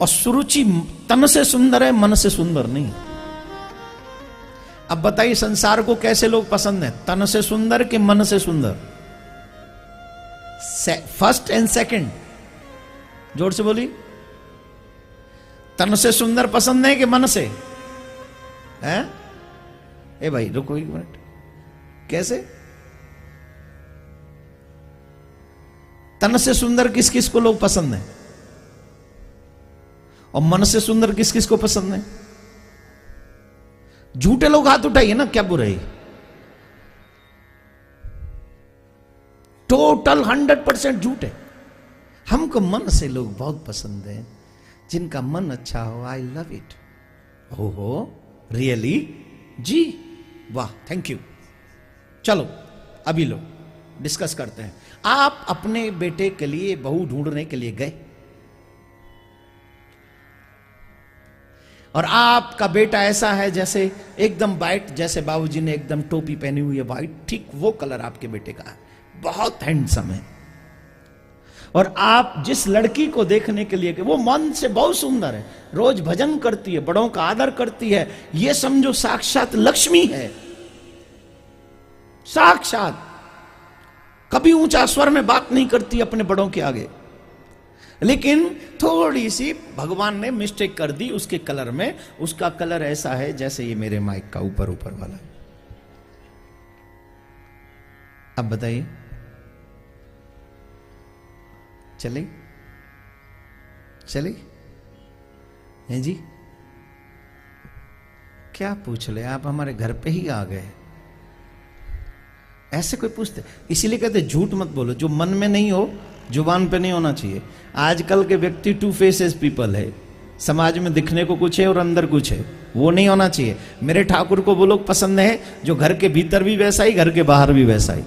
और सुरुचि तन से सुंदर है, मन से सुंदर नहीं। अब बताइए संसार को कैसे लोग पसंद है, तन से सुंदर कि मन से सुंदर। फर्स्ट एंड सेकंड, जोर से बोली। तन से सुंदर पसंद है कि मन से है। ए भाई रुको एक मिनट, कैसे तन से सुंदर किस किस को लोग पसंद है, और मन से सुंदर किस किस को पसंद है। झूठे लोग हाथ उठाइए ना, क्या बुराई। टोटल 100% झूठ है। हमको मन से लोग बहुत पसंद है, जिनका मन अच्छा हो, आई लव इट। हो रियली जी, वाह, थैंक यू। चलो अभी लो डिस्कस करते हैं। आप अपने बेटे के लिए बहू ढूंढने के लिए गए और आपका बेटा ऐसा है जैसे एकदम वाइट, जैसे बाबूजी ने एकदम टोपी पहनी हुई है वाइट, ठीक वो कलर आपके बेटे का है, बहुत हैंडसम है। और आप जिस लड़की को देखने के लिए, वो मन से बहुत सुंदर है, रोज भजन करती है, बड़ों का आदर करती है, ये समझो साक्षात लक्ष्मी है, साक्षात। कभी ऊंचा स्वर में बात नहीं करती अपने बड़ों के आगे, लेकिन थोड़ी सी भगवान ने मिस्टेक कर दी उसके कलर में। उसका कलर ऐसा है जैसे ये मेरे माइक का ऊपर ऊपर वाला। अब बताइए, चले चले हैं जी? क्या पूछ ले आप, हमारे घर पे ही आ गए। ऐसे कोई पूछते, इसीलिए कहते झूठ मत बोलो, जो मन में नहीं हो जुबान पे नहीं होना चाहिए। आजकल के व्यक्ति टू फेसेस पीपल है, समाज में दिखने को कुछ है और अंदर कुछ है, वो नहीं होना चाहिए। मेरे ठाकुर को वो लोग पसंद है जो घर के भीतर भी वैसा ही, घर के बाहर भी वैसा ही।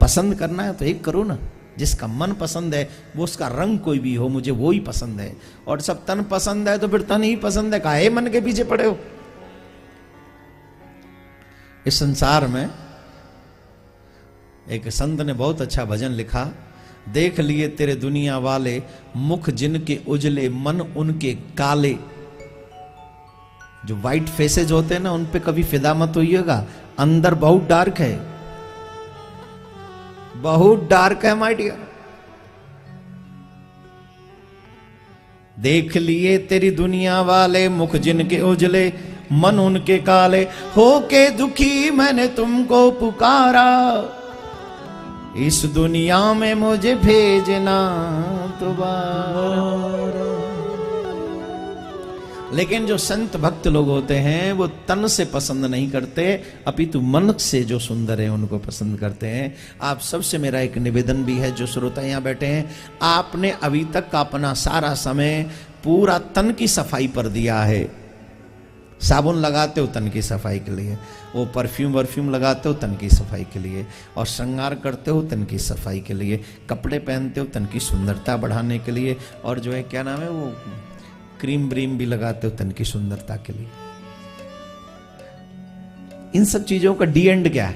पसंद करना है तो एक करो ना, जिसका मन पसंद है वो, उसका रंग कोई भी हो, मुझे वो ही पसंद है। और सब तन पसंद है तो फिर तन ही पसंद है, काहे मन के पीछे पड़े हो। इस संसार में एक संत ने बहुत अच्छा भजन लिखा, देख लिए तेरे दुनिया वाले, मुख जिनके उजले मन उनके काले। जो वाइट फेसेज होते हैं ना, उन पे कभी फिदा मत होइएगा, अंदर बहुत डार्क है, बहुत डार्क है माय डियर। देख लिए तेरी दुनिया वाले, मुख जिनके उजले मन उनके काले, होके दुखी मैंने तुमको पुकारा, इस दुनिया में मुझे भेजना दोबारा। लेकिन जो संत भक्त लोग होते हैं वो तन से पसंद नहीं करते, अपितु मन से जो सुंदर है उनको पसंद करते हैं। आप सबसे मेरा एक निवेदन भी है, जो श्रोता यहाँ बैठे हैं, आपने अभी तक का अपना सारा समय पूरा तन की सफाई पर दिया है। साबुन लगाते हो तन की सफाई के लिए, वो परफ्यूम वर्फ्यूम लगाते हो तन की सफाई के लिए, और श्रृंगार करते हो तन की सफाई के लिए, कपड़े पहनते हो तन की सुंदरता बढ़ाने के लिए, और जो है क्या नाम है वो क्रीम ब्रीम भी लगाते हो तन की सुंदरता के लिए। इन सब चीजों का डी एंड क्या है?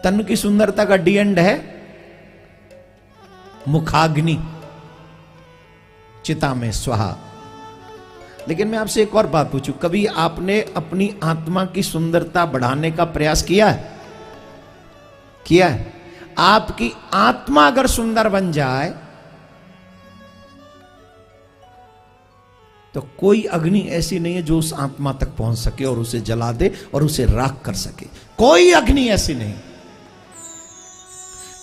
तन की सुंदरता का डी एंड है मुखाग्नि, चिता में स्वाहा। लेकिन मैं आपसे एक और बात पूछूं, कभी आपने अपनी आत्मा की सुंदरता बढ़ाने का प्रयास किया है? किया है? आपकी आत्मा अगर सुंदर बन जाए तो कोई अग्नि ऐसी नहीं है जो उस आत्मा तक पहुंच सके और उसे जला दे और उसे राख कर सके। कोई अग्नि ऐसी नहीं,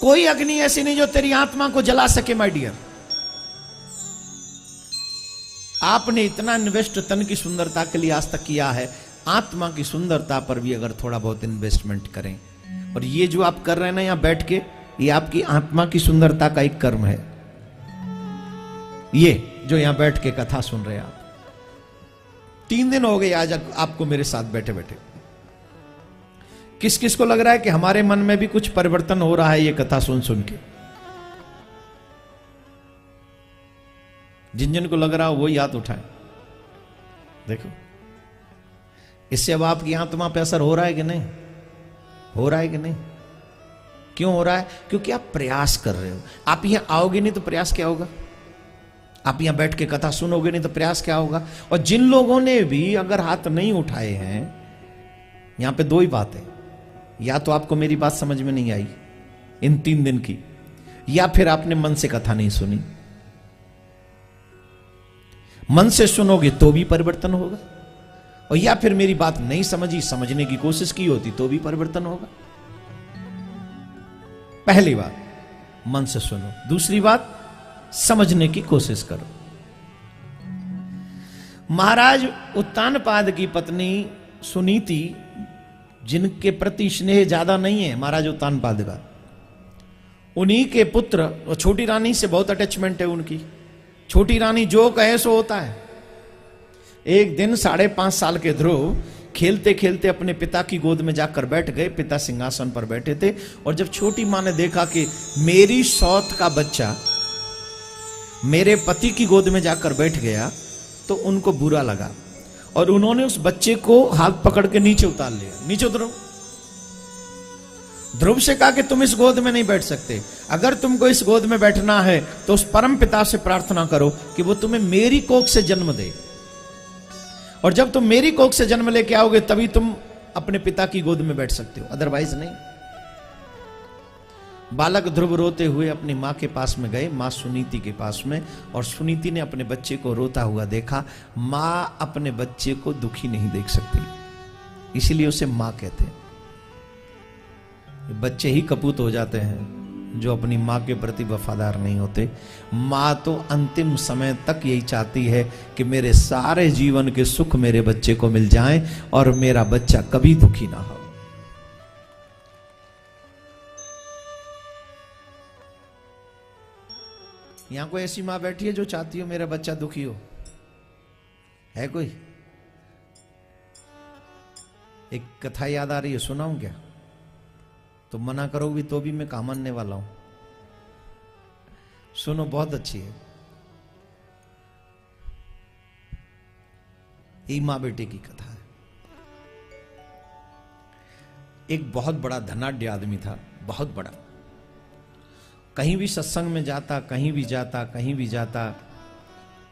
कोई अग्नि ऐसी नहीं जो तेरी आत्मा को जला सके माय डियर। आपने इतना इन्वेस्ट तन की सुंदरता के लिए आज तक किया है, आत्मा की सुंदरता पर भी अगर थोड़ा बहुत इन्वेस्टमेंट करें, और ये जो आप कर रहे हैं ना यहाँ बैठ के, ये आपकी आत्मा की सुंदरता का एक कर्म है। ये जो यहाँ बैठ के कथा सुन रहे हैं आप, 3 दिन हो गए आज आपको मेरे साथ बैठे बैठे। किस किस को लग रहा है कि हमारे मन में भी कुछ परिवर्तन हो रहा है ये कथा सुन सुन के? जिन जिन को लग रहा हो वो याद उठाए। देखो, इससे अब आपकी आत्मा पे असर हो रहा है कि नहीं? हो रहा है कि नहीं? क्यों हो रहा है? क्योंकि आप प्रयास कर रहे हो। आप यहां आओगे नहीं तो प्रयास क्या होगा? आप यहां बैठ के कथा सुनोगे नहीं तो प्रयास क्या होगा? और जिन लोगों ने भी अगर हाथ नहीं उठाए हैं, यहां पे 2 ही बात है, या तो आपको मेरी बात समझ में नहीं आई इन 3 दिन की, या फिर आपने मन से कथा नहीं सुनी। मन से सुनोगे तो भी परिवर्तन होगा, और या फिर मेरी बात नहीं समझी, समझने की कोशिश की होती तो भी परिवर्तन होगा। पहली बात, मन से सुनो। दूसरी बात, समझने की कोशिश करो। महाराज उत्तानपाद की पत्नी सुनीति, जिनके प्रति स्नेह ज्यादा नहीं है महाराज उत्तानपाद का, उन्हीं के पुत्र और छोटी रानी से बहुत अटैचमेंट है उनकी। छोटी रानी जो कहे सो होता है। एक दिन 5.5 साल के ध्रुव खेलते खेलते अपने पिता की गोद में जाकर बैठ गए। पिता सिंहासन पर बैठे थे और जब छोटी मां ने देखा कि मेरी सौत का बच्चा मेरे पति की गोद में जाकर बैठ गया तो उनको बुरा लगा और उन्होंने उस बच्चे को हाथ पकड़ के नीचे उतार लिया। नीचे उतरो। ध्रुव से कहा कि तुम इस गोद में नहीं बैठ सकते, अगर तुमको इस गोद में बैठना है तो उस परम पिता से प्रार्थना करो कि वो तुम्हें मेरी कोख से जन्म दे, और जब तुम मेरी कोख से जन्म लेके आओगे तभी तुम अपने पिता की गोद में बैठ सकते हो, अदरवाइज नहीं। बालक ध्रुव रोते हुए अपनी मां के पास में गए, मां सुनीति के पास में, और सुनीति ने अपने बच्चे को रोता हुआ देखा। मां अपने बच्चे को दुखी नहीं देख सकती, इसीलिए उसे मां कहते हैं। बच्चे ही कपूत हो जाते हैं जो अपनी मां के प्रति वफादार नहीं होते। मां तो अंतिम समय तक यही चाहती है कि मेरे सारे जीवन के सुख मेरे बच्चे को मिल जाएं और मेरा बच्चा कभी दुखी ना हो। यहां कोई ऐसी मां बैठी है जो चाहती हो मेरा बच्चा दुखी हो? है कोई? एक कथा याद आ रही है, सुनाऊं क्या? तो मना करोगी तो भी मैं कहा मानने वाला हूं। सुनो, बहुत अच्छी है। ये मां बेटे की कथा है। एक बहुत बड़ा धनाढ्य आदमी था, बहुत बड़ा। कहीं भी सत्संग में जाता, कहीं भी जाता, कहीं भी जाता,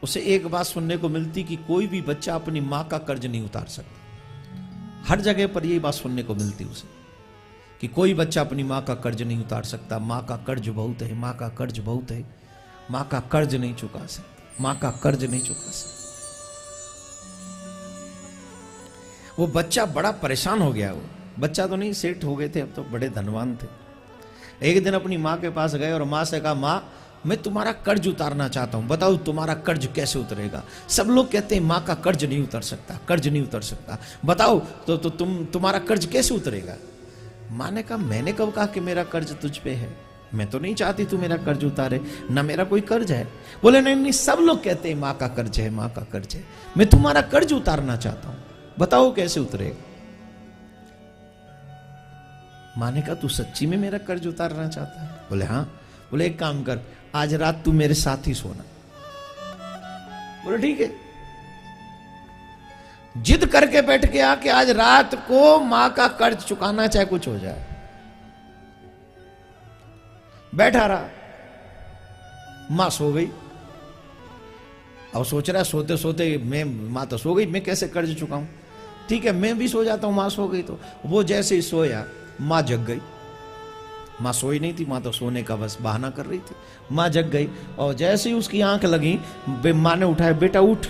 उसे एक बात सुनने को मिलती कि कोई भी बच्चा अपनी मां का कर्ज नहीं उतार सकता। हर जगह पर यही बात सुनने को मिलती उसे कि कोई बच्चा अपनी मां का कर्ज नहीं उतार सकता। मां का कर्ज बहुत है, मां का कर्ज बहुत है, मां का कर्ज नहीं चुका सकता, मां का कर्ज नहीं चुका सकता। वो बच्चा बड़ा परेशान हो गया। वो बच्चा तो नहीं, सेठ हो गए थे, अब तो बड़े धनवान थे। एक दिन अपनी मां के पास गए और मां से कहा, मां मैं तुम्हारा कर्ज उतारना चाहता हूं, बताओ तुम्हारा कर्ज कैसे उतरेगा? सब लोग कहते हैं मां का कर्ज नहीं उतर सकता, कर्ज नहीं उतर सकता, बताओ तो तुम्हारा कर्ज कैसे उतरेगा? मां ने कहा, मैंने कब कहा कि मेरा कर्ज तुझ पे है? मैं तो नहीं चाहती तू मेरा कर्ज उतारे, ना मेरा कोई कर्ज है। बोले नहीं नहीं, सब लोग कहते हैं मां का कर्ज है, मां का कर्ज है, मैं तुम्हारा कर्ज उतारना चाहता हूं, बताओ कैसे उतरेगा? मां ने कहा, तू सच्ची में मेरा कर्ज उतारना चाहता है? बोले हाँ। बोले एक काम कर, आज रात तू मेरे साथ ही सोना। बोले ठीक है। जिद करके बैठ गया कि आज रात को मां का कर्ज चुकाना, चाहे कुछ हो जाए। बैठा रहा, मां सो गई। अब सोच रहा सोते सोते मां तो सो गई, मैं कैसे कर्ज चुकाऊं? ठीक है, मैं भी सो जाता हूं, मां सो गई तो। वो जैसे ही सोया मां जग गई। मां सोई नहीं थी, मां तो सोने का बस बहाना कर रही थी। मां जग गई और जैसे ही उसकी आंख लगी, मां ने उठाया, बेटा उठ।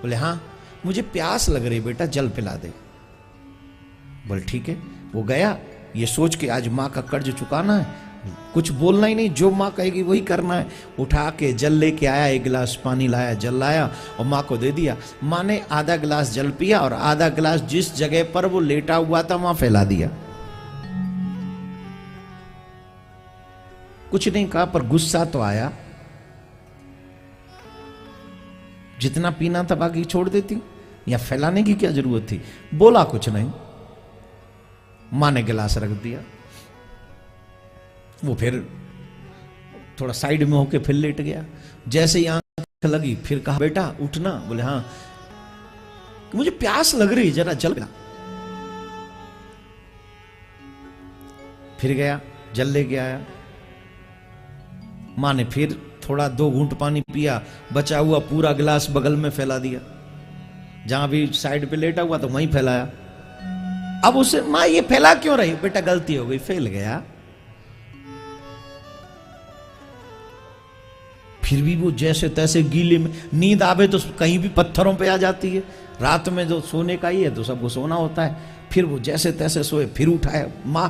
बोले हाँ, मुझे प्यास लग रही बेटा, जल पिला दे। बोले ठीक है। वो गया ये सोच के आज मां का कर्ज चुकाना है, कुछ बोलना ही नहीं, जो मां कहेगी वही करना है। उठा के जल लेके आया, एक गिलास पानी लाया, जल लाया और मां को दे दिया। मां ने आधा गिलास जल पिया और आधा गिलास जिस जगह पर वो लेटा हुआ था वहां फैला दिया। कुछ नहीं कहा, पर गुस्सा तो आया। जितना पीना था बाकी छोड़ देती, या फैलाने की क्या जरूरत थी? बोला कुछ नहीं। मां ने गिलास रख दिया। वो फिर थोड़ा साइड में होके फिर लेट गया। जैसे ही आंख लगी फिर कहा, बेटा उठना। बोले हाँ, मुझे प्यास लग रही, जरा जल पिला। फिर गया, जल लेके आया। मां ने फिर थोड़ा 2 घूंट पानी पिया, बचा हुआ पूरा गिलास बगल में फैला दिया। जहां भी साइड पे लेटा हुआ तो वहीं फैलाया। अब उसे, मां ये फैला क्यों रही? बेटा गलती हो गई, फैल गया। फिर भी वो जैसे तैसे गीले में, नींद आवे तो कहीं भी पत्थरों पे आ जाती है। रात में जो सोने का ही है तो सबको सोना होता है। फिर वो जैसे तैसे सोए, फिर उठाया। मां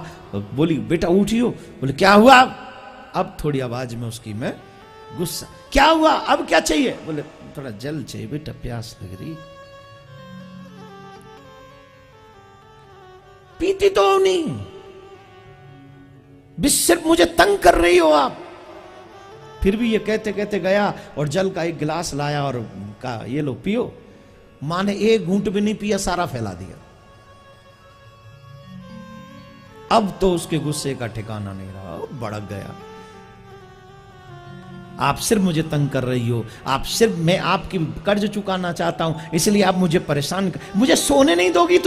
बोली, बेटा उठियो। बोले क्या हुआ? अब थोड़ी आवाज में उसकी मैं गुस्सा, क्या हुआ, अब क्या चाहिए? बोले थोड़ा जल चाहिए बेटा, प्यास लग रही। पीती तो नहीं, सिर्फ मुझे तंग कर रही हो आप। फिर भी ये कहते कहते गया और जल का एक गिलास लाया और कहा ये लो पियो। मां ने एक घूंट भी नहीं पिया, सारा फैला दिया। अब तो उसके गुस्से का ठिकाना नहीं रहा, भड़क गया। आप सिर्फ मुझे तंग कर रही हो, आप सिर्फ, मैं आपकी कर्ज चुकाना चाहता हूं, इसलिए आप मुझे परेशान कर, मुझे सोने नहीं दोगी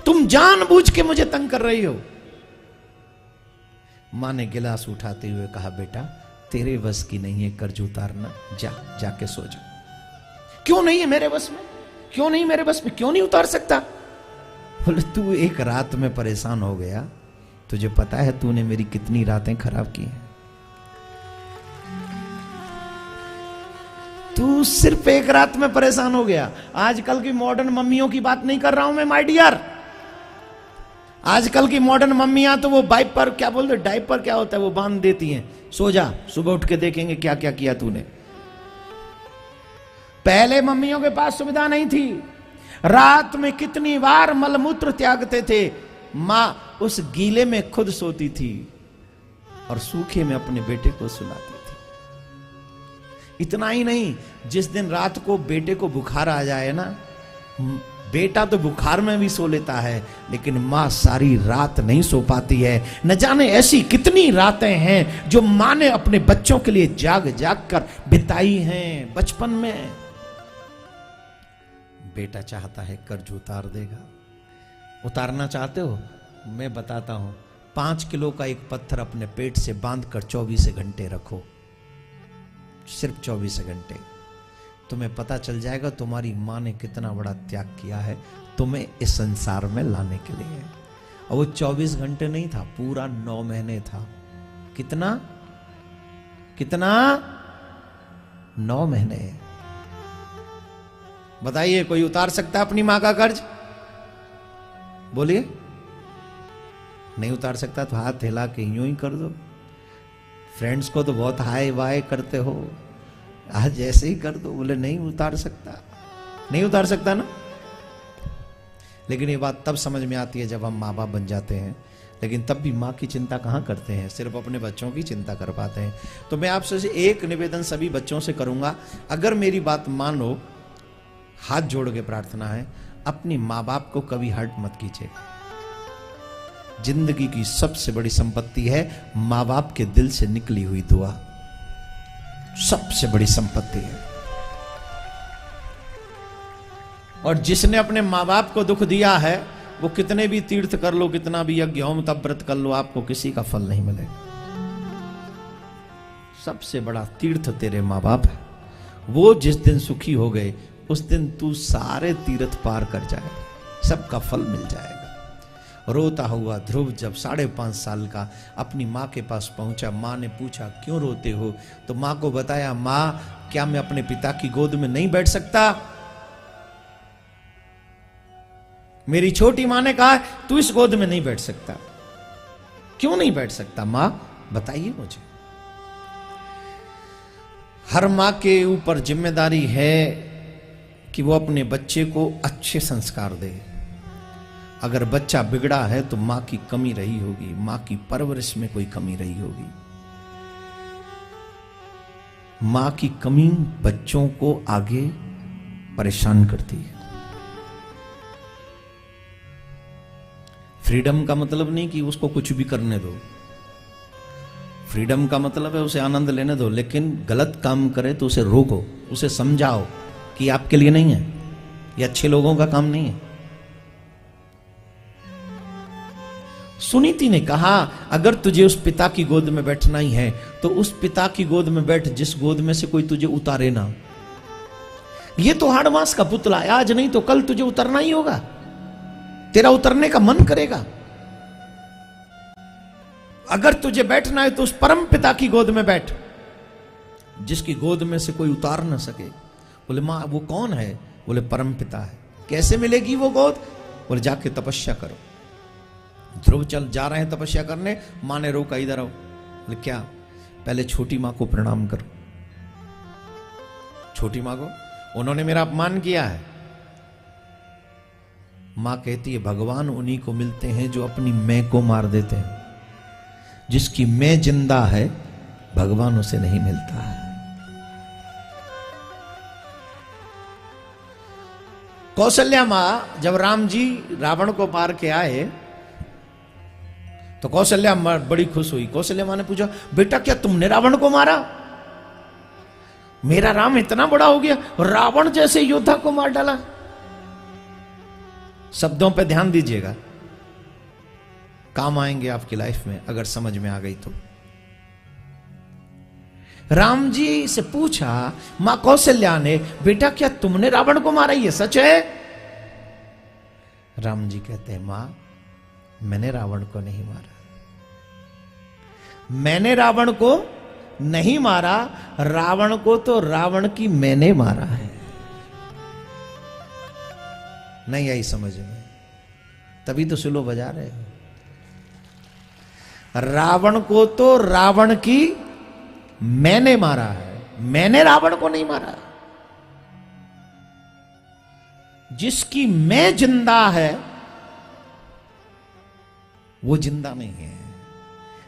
तुम जानबूझ के मुझे तंग कर रही हो। मां ने गिलास उठाते हुए कहा बेटा तेरे बस की नहीं है कर्ज उतारना, जाके सो जा। क्यों नहीं है मेरे बस में, क्यों नहीं मेरे बस में, क्यों नहीं उतार सकता? बोले तू एक रात में परेशान हो गया, तुझे पता है तूने मेरी कितनी रातें खराब की हैं। तू सिर्फ एक रात में परेशान हो गया। आजकल की मॉडर्न मम्मियों की बात नहीं कर रहा हूं मैं माय डियर। आजकल की मॉडर्न मम्मियां तो वो डायपर, क्या बोलते, डायपर क्या होता है, वो बांध देती हैं, सो जा, सुबह उठ के देखेंगे क्या क्या किया तूने। पहले मम्मियों के पास सुविधा नहीं थी, रात में कितनी बार मलमूत्र त्यागते थे। मां उस गीले में खुद सोती थी और सूखे में अपने बेटे को सुलाती थी। इतना ही नहीं, जिस दिन रात को बेटे को बुखार आ जाए ना, बेटा तो बुखार में भी सो लेता है, लेकिन मां सारी रात नहीं सो पाती है। न जाने ऐसी कितनी रातें हैं जो मां ने अपने बच्चों के लिए जाग जाग कर बिताई हैं। बचपन में बेटा चाहता है कर्ज उतार देगा। उतारना चाहते हो? मैं बताता हूं, 5 किलो का एक पत्थर अपने पेट से बांधकर 24 घंटे रखो, सिर्फ 24 घंटे, तुम्हें पता चल जाएगा तुम्हारी मां ने कितना बड़ा त्याग किया है तुम्हें इस संसार में लाने के लिए। और वो 24 घंटे नहीं था, पूरा 9 महीने था। कितना कितना 9 महीने। बताइए कोई उतार सकता है अपनी मां का कर्ज? बोलिए। नहीं उतार सकता तो हाथ हिला के यूं ही कर दो। फ्रेंड्स को तो बहुत हाय वाय करते हो, आज ऐसे ही कर दो। बोले नहीं उतार सकता, नहीं उतार सकता ना। लेकिन ये बात तब समझ में आती है जब हम माँ बाप बन जाते हैं। लेकिन तब भी माँ की चिंता कहाँ करते हैं, सिर्फ अपने बच्चों की चिंता कर पाते हैं। तो मैं आपसे एक निवेदन सभी बच्चों से करूंगा, अगर मेरी बात मानो, हाथ जोड़ के प्रार्थना है, अपनी माँ बाप को कभी हर्ट मत कीजिए। जिंदगी की सबसे बड़ी संपत्ति है माँ बाप के दिल से निकली हुई दुआ, सबसे बड़ी संपत्ति है। और जिसने अपने माँ बाप को दुख दिया है, वो कितने भी तीर्थ कर लो, कितना भी यज्ञ होम तप व्रत कर लो, आपको किसी का फल नहीं मिलेगा। सबसे बड़ा तीर्थ तेरे माँ बाप है। वो जिस दिन सुखी हो गए, उस दिन तू सारे तीर्थ पार कर जाए, सबका फल मिल जाएगा। रोता हुआ ध्रुव जब 5.5 साल का अपनी माँ के पास पहुंचा, माँ ने पूछा क्यों रोते हो? तो माँ को बताया, माँ क्या मैं अपने पिता की गोद में नहीं बैठ सकता? मेरी छोटी माँ ने कहा तू इस गोद में नहीं बैठ सकता। क्यों नहीं बैठ सकता माँ, बताइए मुझे। हर माँ के ऊपर जिम्मेदारी है कि वो अपने बच्चे को अच्छे संस्कार दे। अगर बच्चा बिगड़ा है तो मां की कमी रही होगी, मां की परवरिश में कोई कमी रही होगी। मां की कमी बच्चों को आगे परेशान करती है। फ्रीडम का मतलब नहीं कि उसको कुछ भी करने दो, फ्रीडम का मतलब है उसे आनंद लेने दो, लेकिन गलत काम करे तो उसे रोको, उसे समझाओ कि आपके लिए नहीं है, ये अच्छे लोगों का काम नहीं है। सुनीति ने कहा अगर तुझे उस पिता की गोद में बैठना ही है तो उस पिता की गोद में बैठ जिस गोद में से कोई तुझे उतारे ना। ये तो हाड़ मास का पुतला है, आज नहीं तो कल तुझे उतरना ही होगा, तेरा उतरने का मन करेगा। अगर तुझे बैठना है तो उस परम पिता की गोद में बैठ जिसकी गोद में से कोई उतार ना सके। बोले मां वो कौन है? बोले परम पिता है। कैसे मिलेगी वो गोद? बोले जाके तपस्या करो। ध्रुव चल जा रहे हैं तपस्या करने, मां ने रोका, इधर आओ। बोले क्या? पहले छोटी मां को प्रणाम करो। छोटी मां को? उन्होंने मेरा अपमान किया है। मां कहती है भगवान उन्हीं को मिलते हैं जो अपनी मैं को मार देते हैं, जिसकी मैं जिंदा है भगवान उसे नहीं मिलता है। कौशल्या मां जब राम जी रावण को मार के आए तो कौशल्या मां बड़ी खुश हुई। कौशल्या मां ने पूछा, बेटा क्या तुमने रावण को मारा? मेरा राम इतना बड़ा हो गया, रावण जैसे योद्धा को मार डाला। शब्दों पे ध्यान दीजिएगा, काम आएंगे आपकी लाइफ में अगर समझ में आ गई तो। राम जी से पूछा मां कौशल्या ने, बेटा क्या तुमने रावण को मारा, ये सच है? राम जी कहते हैं, मां मैंने रावण को नहीं मारा, मैंने रावण को नहीं मारा, रावण को तो रावण की मैंने मारा है। नहीं आई समझ में? तभी तो स्लो बजा रहे हो। रावण को तो रावण की मैंने मारा है, मैंने रावण को नहीं मारा। जिसकी मैं जिंदा है वो जिंदा नहीं है,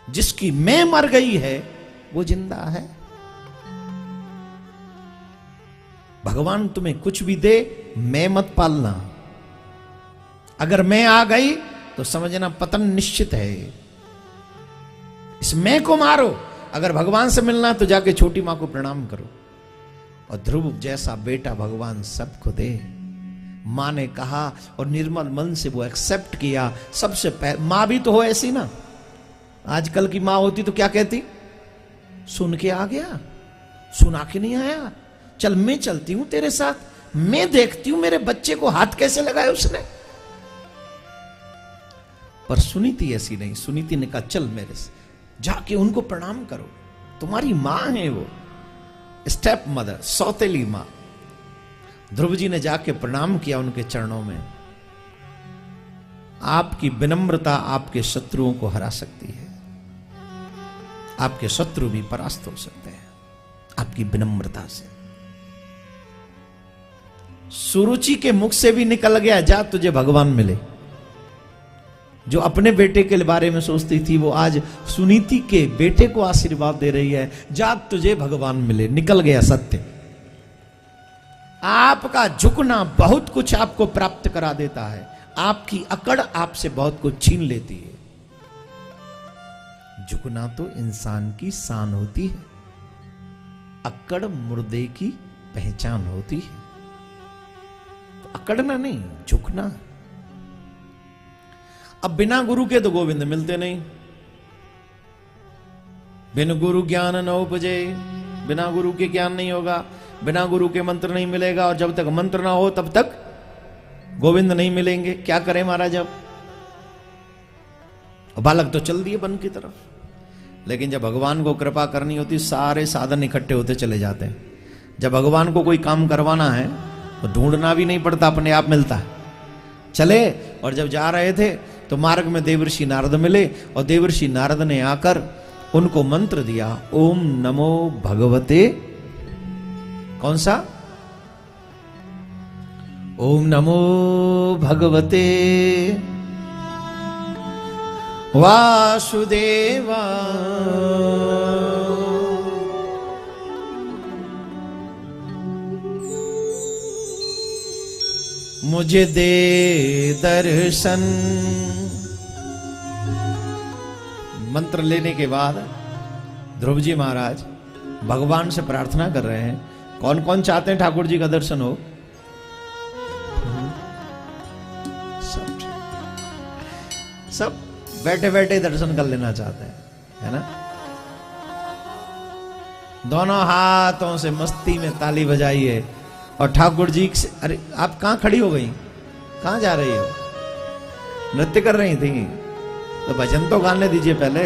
जिसकी मैं मर गई है वो जिंदा है। भगवान तुम्हें कुछ भी दे, मैं मत पालना। अगर मैं आ गई तो समझना पतन निश्चित है। इस मैं को मारो। अगर भगवान से मिलना तो जाके छोटी मां को प्रणाम करो। और ध्रुव जैसा बेटा भगवान सबको दे। मां ने कहा और निर्मल मन से वो एक्सेप्ट किया। सबसे पहले मां भी तो हो ऐसी ना। आजकल की मां होती तो क्या कहती, सुन के आ गया, सुना के नहीं आया, चल मैं चलती हूं तेरे साथ, मैं देखती हूं मेरे बच्चे को हाथ कैसे लगाया उसने। पर सुनीति ऐसी नहीं। सुनीति ने कहा चल मेरे से, जाके उनको प्रणाम करो, तुम्हारी मां है वो, स्टेप मदर, सौतेली मां। ध्रुव जी ने जाके प्रणाम किया उनके चरणों में। आपकी विनम्रता आपके शत्रुओं को हरा सकती है। आपके शत्रु भी परास्त हो सकते हैं आपकी विनम्रता से। सुरुचि के मुख से भी निकल गया, जा तुझे भगवान मिले। जो अपने बेटे के बारे में सोचती थी वो आज सुनीति के बेटे को आशीर्वाद दे रही है, जा तुझे भगवान मिले। निकल गया सत्य। आपका झुकना बहुत कुछ आपको प्राप्त करा देता है। आपकी अकड़ आपसे बहुत कुछ छीन लेती है। झुकना तो इंसान की शान होती है, अकड़ मुर्दे की पहचान होती है। तो अकड़ना नहीं, झुकना। अब बिना गुरु के तो गोविंद मिलते नहीं। बिन गुरु ज्ञान न उपजे, बिना गुरु के ज्ञान नहीं होगा, बिना गुरु के मंत्र नहीं मिलेगा। और जब तक मंत्र ना हो तब तक गोविंद नहीं मिलेंगे। क्या करें महाराज? अब बालक तो चल दिए वन की तरफ, लेकिन जब भगवान को कृपा करनी होती सारे साधन इकट्ठे होते चले जाते हैं। जब भगवान को कोई काम करवाना है तो ढूंढना भी नहीं पड़ता, अपने आप मिलता है। चले और जब जा रहे थे तो मार्ग में देवर्षि नारद मिले और देवर्षि नारद ने आकर उनको मंत्र दिया, ओम नमो भगवते, कौन सा? ओम नमो भगवते वासुदेवा मुझे दे दर्शन। मंत्र लेने के बाद ध्रुव जी महाराज भगवान से प्रार्थना कर रहे हैं। कौन कौन चाहते हैं ठाकुर जी का दर्शन हो? सब बैठे बैठे दर्शन कर लेना चाहते हैं, है ना? दोनों हाथों से मस्ती में ताली बजाइए और ठाकुर जी से, अरे आप कहां खड़ी हो गई, कहां जा रही हो? नृत्य कर रही थी तो भजन तो गाने दीजिए, पहले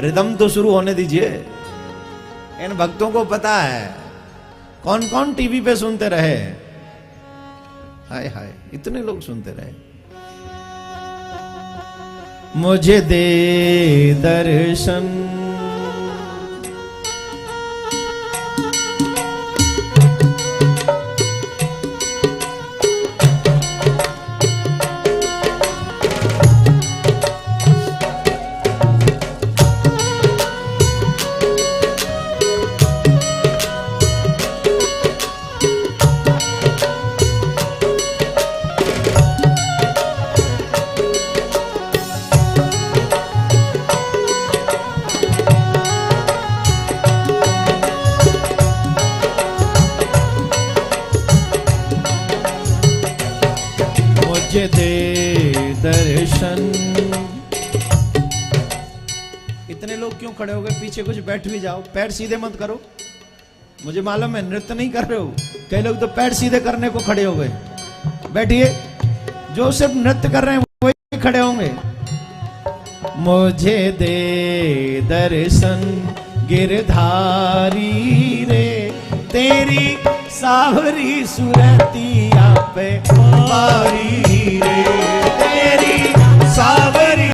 रिदम तो शुरू होने दीजिए। इन भक्तों को पता है कौन कौन टीवी पे सुनते रहे। हाय हाय, इतने लोग सुनते रहे। मुझे दे दर्शन मुझे दे दर्शन। इतने लोग क्यों खड़े हो गए? पीछे कुछ बैठ भी जाओ, पैर सीधे मत करो। मुझे मालूम है नृत्य नहीं कर रहे हो, कई लोग तो पैर सीधे करने को खड़े हो गए। बैठिए, जो सिर्फ नृत्य कर रहे हैं वही खड़े होंगे। मुझे दे दर्शन गिरधारी रे, तेरी सावरी सुरतिया पे बारी रे, तेरी सावरी